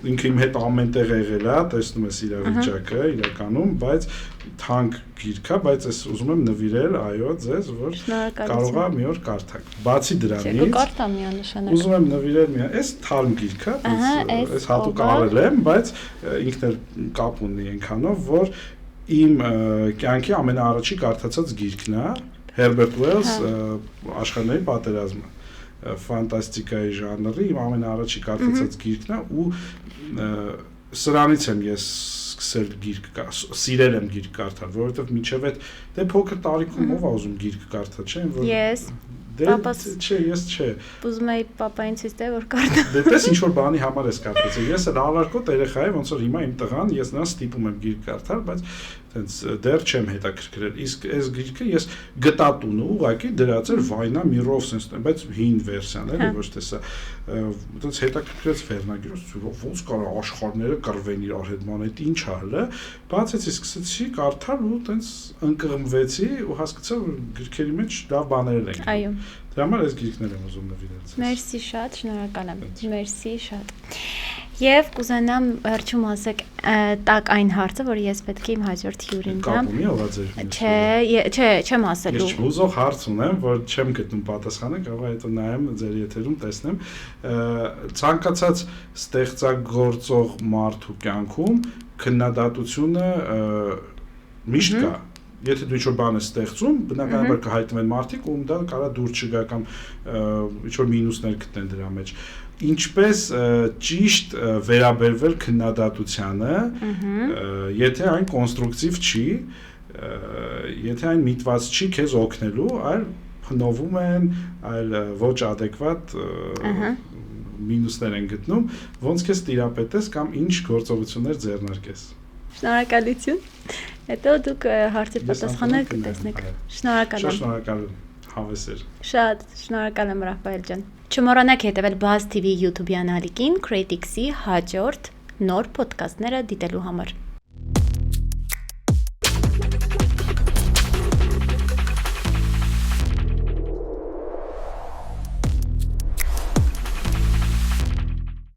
[SPEAKER 2] ինքը իմ հետ ամենտեղ եղել է, տեսնում ես իրավիճակը իրականում, բայց թանկ գիրք է, բայց ես ուզում եմ նվիրել, այո, ձեզ, որ կարող է մի օր կարդաք։ Բացի դրանից,
[SPEAKER 1] կարդա միանշանակ։
[SPEAKER 2] ուզում եմ նվիրել մի այս թարմ գիրք է, այս հատուկ արել եմ, բայց ինքն էլ կապ ունի այնքանով, որ իմ կյանքի ամենաառաջի կարդացած գիրքն է, Herbert Wells Աշխարհների պատերազմը, ֆանտաստիկայի ժանրի իմ ամենաառաջի կարդացած գիրքն է ու սրանից եմ ես սկսել գիրք սիրել եմ գիրք կարդալ, որովհետև մինչև այդ դե փոքր տարիքում ով է ուզում գիրք կարդալ, չէ՞, որ
[SPEAKER 1] Ես
[SPEAKER 2] Չէ, ես չէ։
[SPEAKER 1] Ուզում էի papayin ցույց տալ, որ կարդա։
[SPEAKER 2] Դե տես ինչ որ բանի համար ես կարդացել։ Ես էլ ալարկոտ երեխա եմ, ոնց որ հիմա իմ տղան, ես նրան ստիպում եմ գիրք կարդալ, բայց Տենց դեռ չեմ հետաքրքրել։ Իսկ այս գիրքը ես գտատուն ու ուղղակի դրած էր վայնա միրով sense, բայց հին վերսիան էլի ոչ թե սա։ Տենց հետաքրքրեց վերնագիրը, ոնց կարա աշխարհները կռվեն իրար հետ, ման այդ ինչ ա հələ։ Բացեցի, սկսեցի կարդալ ու տենց ընկղմվեցի ու հասկացա, որ գրքերի մեջ լավ բաներ են։
[SPEAKER 1] Այո։
[SPEAKER 2] Դրա համար այս գիրքն եմ ուզում նվիրել։
[SPEAKER 1] Մերսի շատ, շնորհակալ եմ։ Մերսի շատ։ Եվ կուզենամ վերջում ասեք տակ այն հարցը, որ ես պետք է իմ հաջորդ հյուրին տամ։
[SPEAKER 2] Կապումի ողա ձեր։
[SPEAKER 1] Չէ, չեմ ասելու։
[SPEAKER 2] Ես ուզող հարց ունեմ, որ չեմ գտնում պատասխանը, կարող է հետո նայեմ ձեր եթերում տեսնեմ։ Ցանկացած ստեղծագործող մարդու կյանքում քննադատությունը միշտ կա։ Եթե դու ինչ-որ բան ես ստեղծում, բնականաբար կհայտնվեն մարդիկ, ում դա կարա դուր չգա կամ ինչ-որ մինուսներ գտնեն դրա մեջ։ Ինչպես ճիշտ վերաբերվել քննադատությանը, եթե այն կոնստրուկտիվ չի, եթե այն միտված չի քեզ օգնելու, այլ փնովում են, այլ ոչ adekvat մինուսներ են գտնում, ոնց քեզ տիրապետես կամ ինչ գործողություններ ձեռնարկես։
[SPEAKER 1] Շնորհակալություն։ Հետո դուք հարցի պատասխաններ կտեսնեք։ Շնորհակալ եմ։
[SPEAKER 2] Շնորհակալ եմ։ Հավեսեր։
[SPEAKER 1] Շատ շնորհակալ եմ Ռաֆայել ջան։ Չմոռանաք հետևել Buzz TV YouTube-յան ալիքին Critics-ի հաջորդ նոր ոդքասթները դիտելու համար։